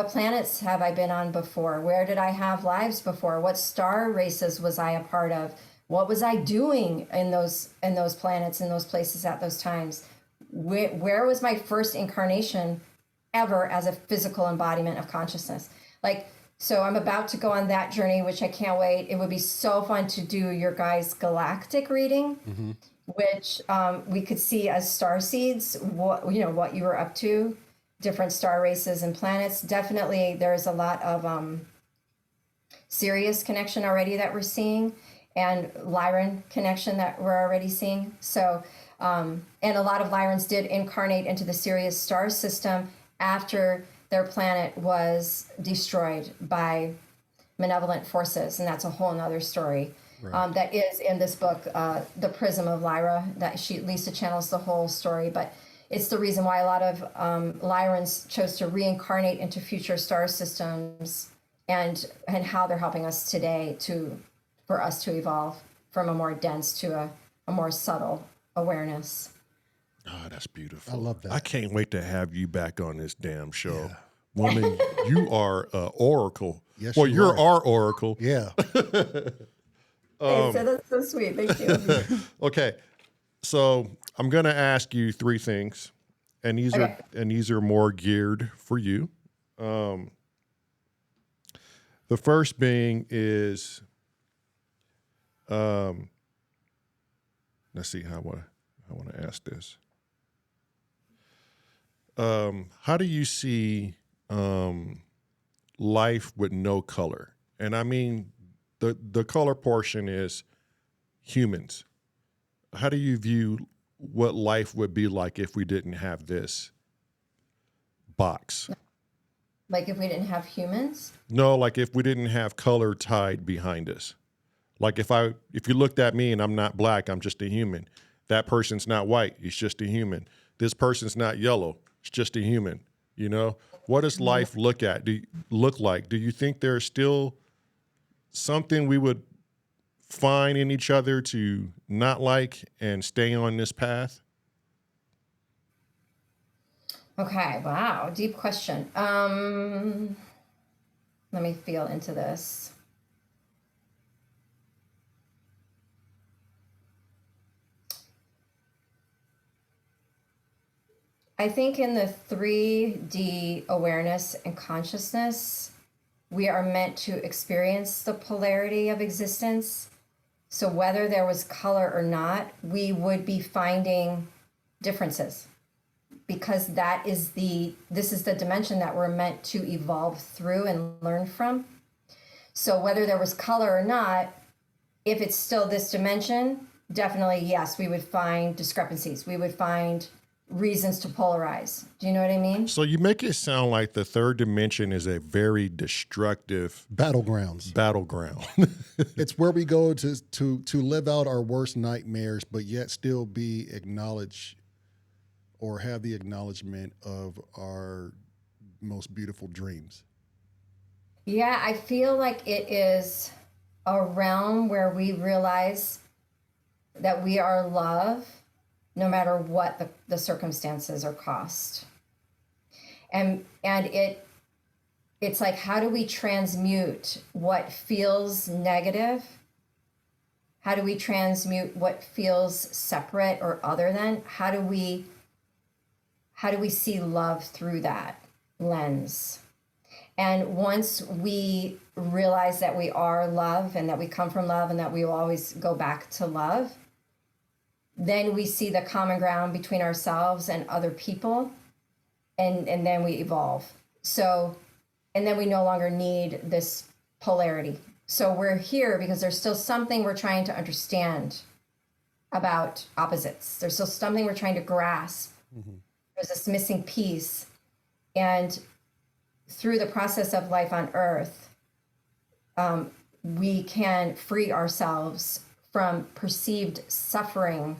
planets have I been on before? Where did I have lives before? What star races was I a part of? What was I doing in those planets, in those places at those times? Where was my first incarnation ever as a physical embodiment of consciousness? So I'm about to go on that journey, which I can't wait. It would be so fun to do your guys' galactic reading, which we could see as star seeds, what you were up to, different star races and planets. Definitely there's a lot of Sirius connection already that we're seeing, and Lyran connection that we're already seeing. So, and a lot of Lyrans did incarnate into the Sirius star system after their planet was destroyed by malevolent forces, and that's a whole nother story. Right. That is in this book, The Prism of Lyra, that Lisa channels the whole story, but it's the reason why a lot of Lyrans chose to reincarnate into future star systems, and how they're helping us today for us to evolve from a more dense to a more subtle awareness. Oh, that's beautiful. I love that. I can't wait to have you back on this damn show. Woman, you are oracle. Yes, well, you you're are. our oracle. Yeah. Thanks, that's so sweet. Thank you. Okay. So I'm gonna ask you three things, and these are more geared for you. The first being is let's see how I want to ask this. How do you see life with no color? And I mean, the color portion is humans. How do you view what life would be like if we didn't have this box? Like if we didn't have humans? No, like if we didn't have color tied behind us. Like if you looked at me and I'm not black, I'm just a human. That person's not white, he's just a human. This person's not yellow, it's just a human. You know, what does life look like? Do you think there's still something we would find in each other to not like and stay on this path? Okay, wow, deep question. Let me feel into this. I think in the 3D awareness and consciousness, we are meant to experience the polarity of existence. So whether there was color or not, we would be finding differences, because this is the dimension that we're meant to evolve through and learn from. So whether there was color or not, if it's still this dimension, definitely yes, we would find discrepancies. We would find reasons to polarize. Do you know what I mean? So you make it sound like the third dimension is a very destructive Battlegrounds. battleground. It's where we go to live out our worst nightmares, but yet still be acknowledged or have the acknowledgement of our most beautiful dreams. Yeah, I feel like it is a realm where we realize that we are love no matter what the circumstances or cost. And it's like, how do we transmute what feels negative? How do we transmute what feels separate or other than? How do we see love through that lens? And once we realize that we are love and that we come from love and that we will always go back to love, then we see the common ground between ourselves and other people, and then we evolve. So, and then we no longer need this polarity. So we're here because there's still something we're trying to understand about opposites. There's still something we're trying to grasp. Mm-hmm. There's this missing piece. And through the process of life on Earth, we can free ourselves from perceived suffering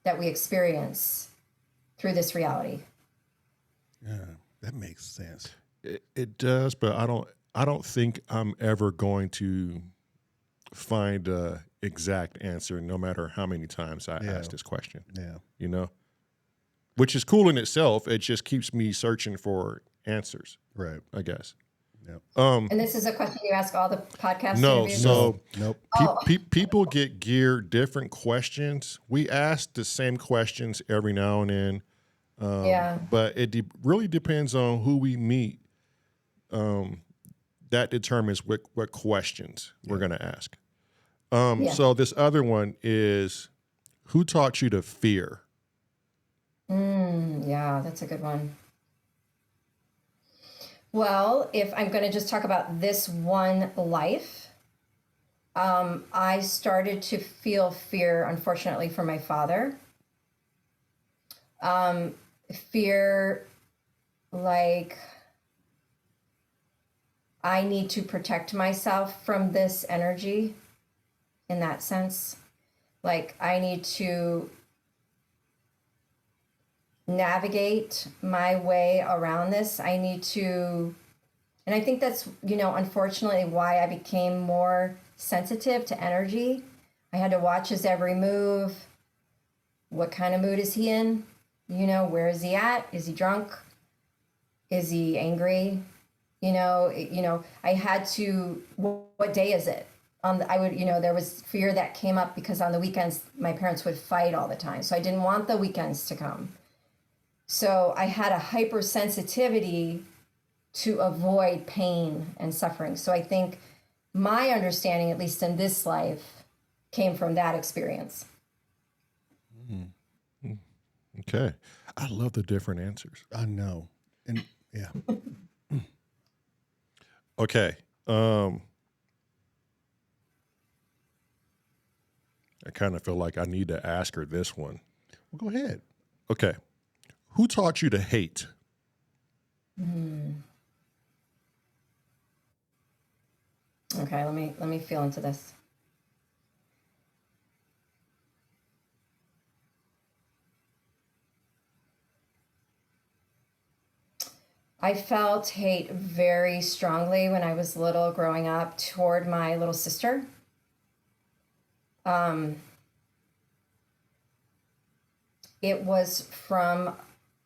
that we experience through this reality. Yeah, that makes sense. It does, but I don't think I'm ever going to find a exact answer, no matter how many times I ask this question. Yeah, you know, which is cool in itself. It just keeps me searching for answers. Right. I guess. Yep. And this is a question you ask all the podcast interviews? So nope. People get geared different questions. We ask the same questions every now and then. But it really depends on who we meet. That determines what questions we're going to ask. So this other one is, who taught you to fear? Yeah, that's a good one. Well, if I'm going to just talk about this one life, I started to feel fear, unfortunately, for my father. Fear, like, I need to protect myself from this energy in that sense. Like, I need to navigate my way around this. I need to, and I think that's, unfortunately why I became more sensitive to energy. I had to watch his every move. What kind of mood is he in? Where is he at? Is he drunk? Is he angry? I had to, what day is it? There was fear that came up because on the weekends, my parents would fight all the time. So I didn't want the weekends to come. So I had a hypersensitivity to avoid pain and suffering. So I think my understanding, at least in this life, came from that experience. Okay. I love the different answers. I know. And yeah. Okay. I kind of feel like I need to ask her this one. Well, go ahead. Okay. Who taught you to hate? Okay, let me feel into this. I felt hate very strongly when I was little, growing up, toward my little sister. It was from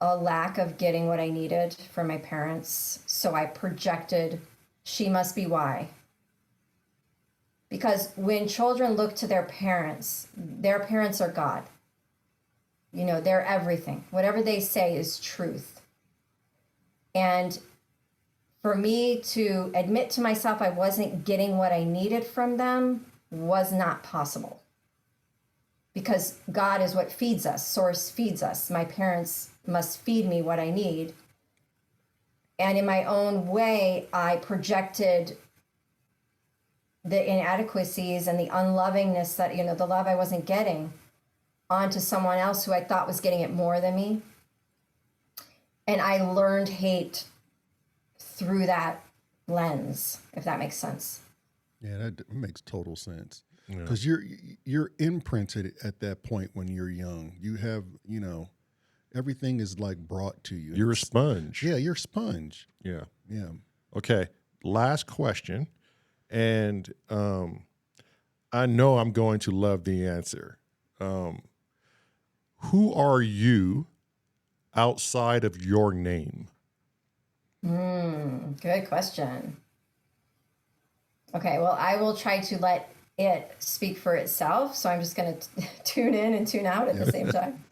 a lack of getting what I needed from my parents. So I projected, she must be why. Because when children look to their parents are God. They're everything. Whatever they say is truth. And for me to admit to myself I wasn't getting what I needed from them was not possible. Because God is what feeds us, Source feeds us. My parents must feed me what I need. And in my own way, I projected the inadequacies and the unlovingness that, the love I wasn't getting onto someone else who I thought was getting it more than me. And I learned hate through that lens, if that makes sense. Yeah, that makes total sense. Yeah. Because you're imprinted at that point when you're young. You have, everything is like brought to you. You're a sponge. Yeah, you're a sponge. Yeah. Yeah. Okay. Last question. And I know I'm going to love the answer. Who are you outside of your name? Good question. Okay, well, I will try to let it speak for itself. So I'm just going to tune in and tune out at the same time.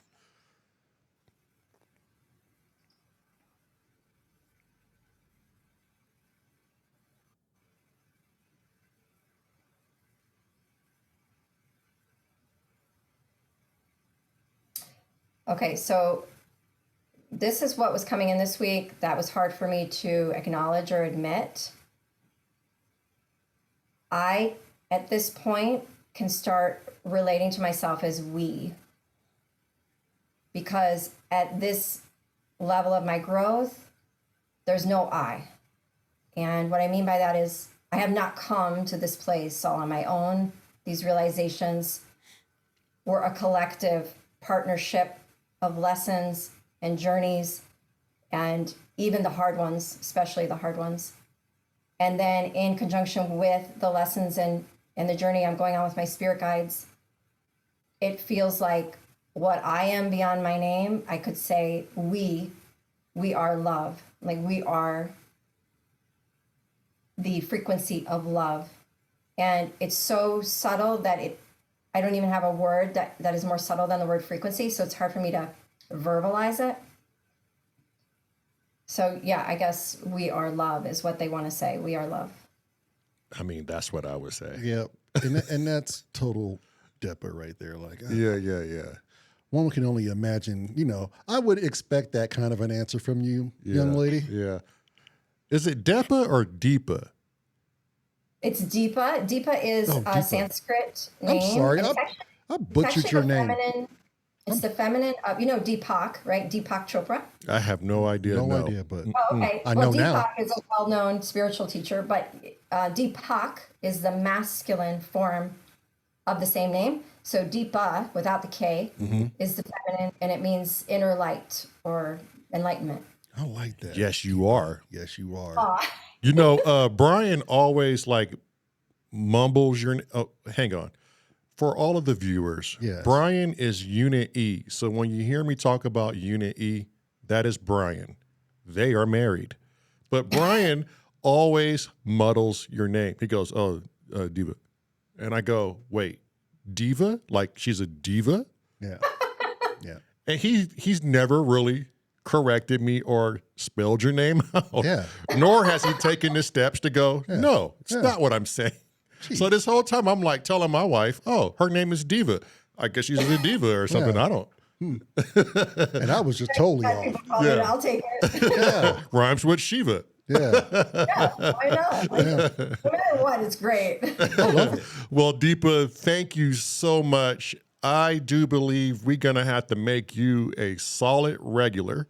Okay, so this is what was coming in this week that was hard for me to acknowledge or admit. I, at this point, can start relating to myself as we. Because at this level of my growth, there's no I. And what I mean by that is I have not come to this place all on my own. These realizations were a collective partnership of lessons and journeys, and even the hard ones, especially the hard ones. And then in conjunction with the lessons and the journey I'm going on with my spirit guides, it feels like what I am beyond my name, I could say we are love. Like we are the frequency of love. And it's so subtle that I don't even have a word that is more subtle than the word frequency. So it's hard for me to verbalize it. So yeah, I guess we are love is what they want to say. We are love. I mean, that's what I would say. Yeah. And that's total Deepa right there. Like, Yeah. one can only imagine, I would expect that kind of an answer from you, young lady. Yeah. Is it Deepa or Deepa? It's Deepa. Deepa is Oh, a Deepa. Sanskrit name. I'm sorry. and I butchered your the name. feminine. It's the feminine of, Deepak, right? Deepak Chopra. I have no idea. No No, idea, but Oh, okay. I Well, know Deepak now. is a well-known spiritual teacher, but Deepak is the masculine form of the same name. So Deepa, without the K, is the feminine, and it means inner light or enlightenment. I like that. Yes, you are. Yes, you are. You know, Brian always like mumbles your. Oh, hang on. For all of the viewers, Yes. Brian is Unit E. So when you hear me talk about Unit E, that is Brian. They are married. But Brian always muddles your name. He goes, "Oh, Diva." And I go, "Wait, diva? Like she's a diva?" Yeah. Yeah. And he's never really corrected me or spelled your name out. Yeah. Nor has he taken the steps to go, no, it's not what I'm saying. So this whole time I'm like telling my wife, oh, her name is Diva. I guess she's a diva or something. Yeah. I don't. And I was just totally People off. call it, I'll take it. Yeah. Rhymes with Shiva. Yeah. Yeah, why not? No matter what, it's great. I love it. Well, Deepa, thank you so much. I do believe we're going to have to make you a solid regular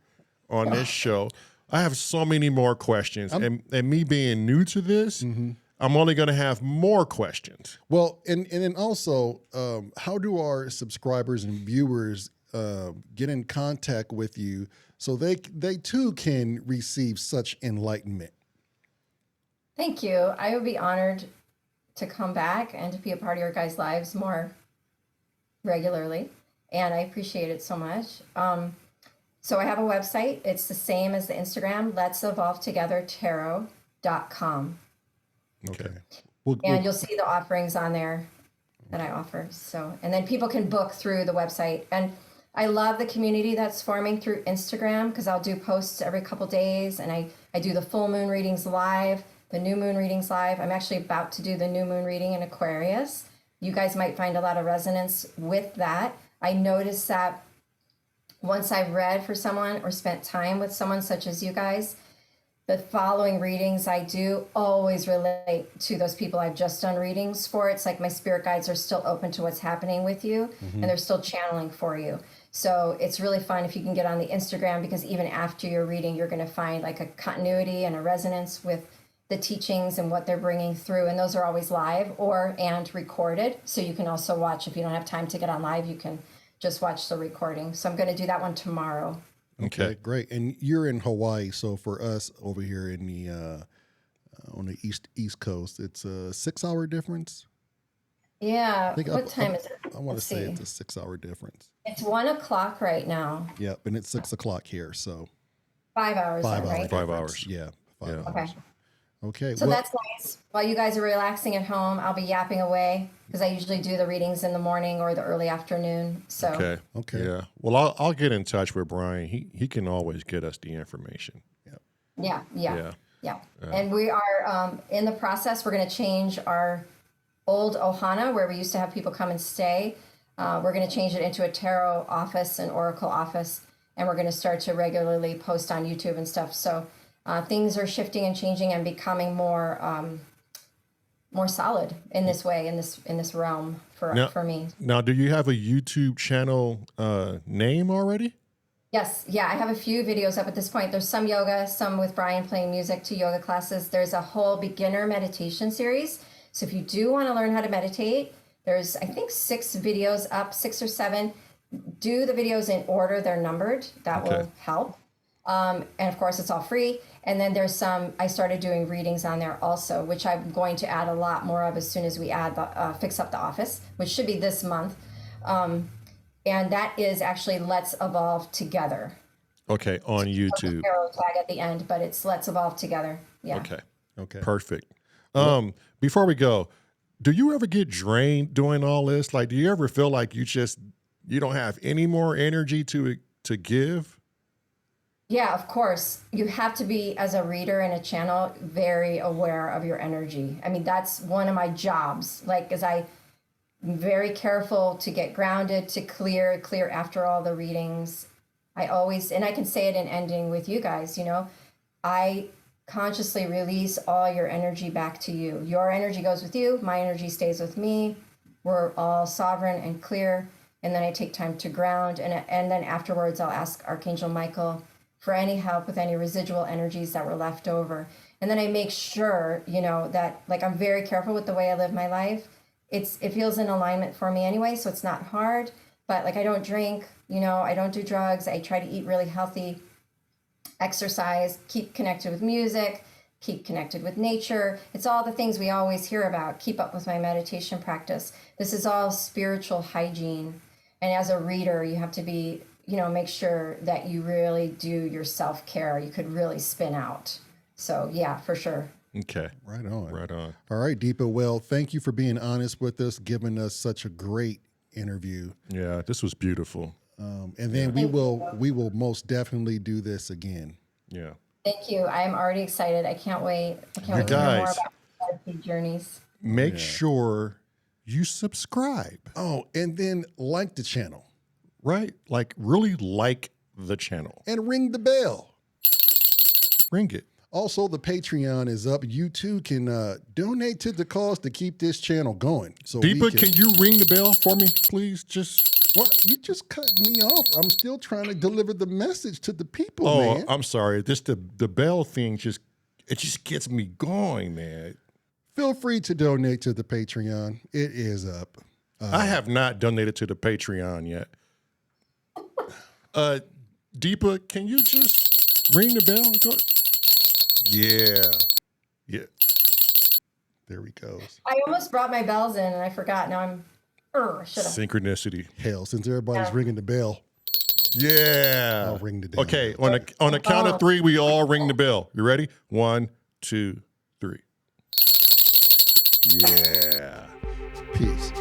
on this show. I have so many more questions. And me being new to this, I'm only going to have more questions. Well, and then also, how do our subscribers and viewers get in contact with you so they too can receive such enlightenment? Thank you. I would be honored to come back and to be a part of your guys' lives more regularly. And I appreciate it so much. So I have a website. It's the same as the Instagram, let'sevolvetogethertarot.com. Okay. And you'll see the offerings on there that I offer. So, and then people can book through the website. And I love the community that's forming through Instagram because I'll do posts every couple days, and I do the full moon readings live, the new moon readings live. I'm actually about to do the new moon reading in Aquarius. You guys might find a lot of resonance with that. I noticed that once I've read for someone or spent time with someone such as you guys, the following readings I do always relate to those people I've just done readings for. It's like my spirit guides are still open to what's happening with you, and they're still channeling for you. So it's really fun if you can get on the Instagram, because even after your reading, you're going to find like a continuity and a resonance with the teachings and what they're bringing through. And those are always live and recorded. So you can also watch, if you don't have time to get on live, you can just watch the recording. So I'm going to do that one tomorrow. Okay, great. And you're in Hawaii, so for us over here in the on the east coast, it's a 6-hour difference. Yeah. What time is it? I want to Let's say see. it's a 6-hour difference. It's 1:00 right now. Yep, and it's 6 o'clock here, so 5 hours, 5 then, hours. right? 5 hours. Yeah, 5 Yeah. hours. Okay. Okay. So well, that's nice. While you guys are relaxing at home, I'll be yapping away because I usually do the readings in the morning or the early afternoon. So Okay. Yeah. Well, I'll get in touch with Brian. He can always get us the information. yeah. Yeah. And we are in the process. We're going to change our old Ohana, where we used to have people come and stay. We're going to change it into a tarot office, an oracle office, and we're going to start to regularly post on YouTube and stuff. So things are shifting and changing and becoming more solid in this way, in this realm for me. Now, do you have a YouTube channel name already? Yes. Yeah. I have a few videos up at this point. There's some yoga, some with Brian playing music to yoga classes. There's a whole beginner meditation series. So if you do want to learn how to meditate, there's, I think, 6 videos up, 6 or 7. Do the videos in order. They're numbered. That will help. And of course, it's all free. And then there's I started doing readings on there also, which I'm going to add a lot more of as soon as we add fix up the office, which should be this month. And that is actually Let's Evolve Together. Okay, on YouTube. Arrow tag at the end, but it's Let's Evolve Together. Yeah. okay. Perfect. Before we go, do you ever get drained doing all this? Like, do you ever feel like you don't have any more energy to give? Yeah, of course. You have to be, as a reader and a channel, very aware of your energy. I mean, that's one of my jobs. Like, I'm very careful to get grounded, to clear after all the readings. I always, and I can say it in ending with you guys, I consciously release all your energy back to you. Your energy goes with you, my energy stays with me. We're all sovereign and clear. And then I take time to ground. And then afterwards, I'll ask Archangel Michael for any help with any residual energies that were left over. And then I make sure, that like I'm very careful with the way I live my life. It feels in alignment for me anyway, so it's not hard. But like I don't drink, I don't do drugs. I try to eat really healthy, exercise, keep connected with music, keep connected with nature. It's all the things we always hear about. Keep up with my meditation practice. This is all spiritual hygiene. And as a reader, you have to be, make sure that you really do your self-care. You could really spin out. So yeah, for sure. Okay. Right on. Right on. All right, Deepa. Well, thank you for being honest with us, giving us such a great interview. Yeah, this was beautiful. And then we will most definitely do this again. Yeah. Thank you. I'm already excited. I can't wait. I can't wait to hear more guys. about the journeys. Make sure you subscribe, Oh, and then like the channel right? Like, really like the channel. and ring the bell. Ring it. Also, the Patreon is up. You too can donate to the cause to keep this channel going. So we Deepa, can you ring the bell for me, please? Just. What? You just cut me off. I'm still trying to deliver the message to the people, Oh, man. I'm sorry. This the bell thing just gets me going, man. Feel free to donate to the Patreon. It is up. I have not donated to the Patreon yet. Deepa, can you just ring the bell? Go. Yeah. Yeah. There he goes. I almost brought my bells in and I forgot. Now I'm, should have. Synchronicity. Hell, since everybody's ringing the bell, Yeah. I'll ring the damn Okay, bell. on a count of three, we all ring the bell. You ready? 1, 2, 3. Yeah. Peace.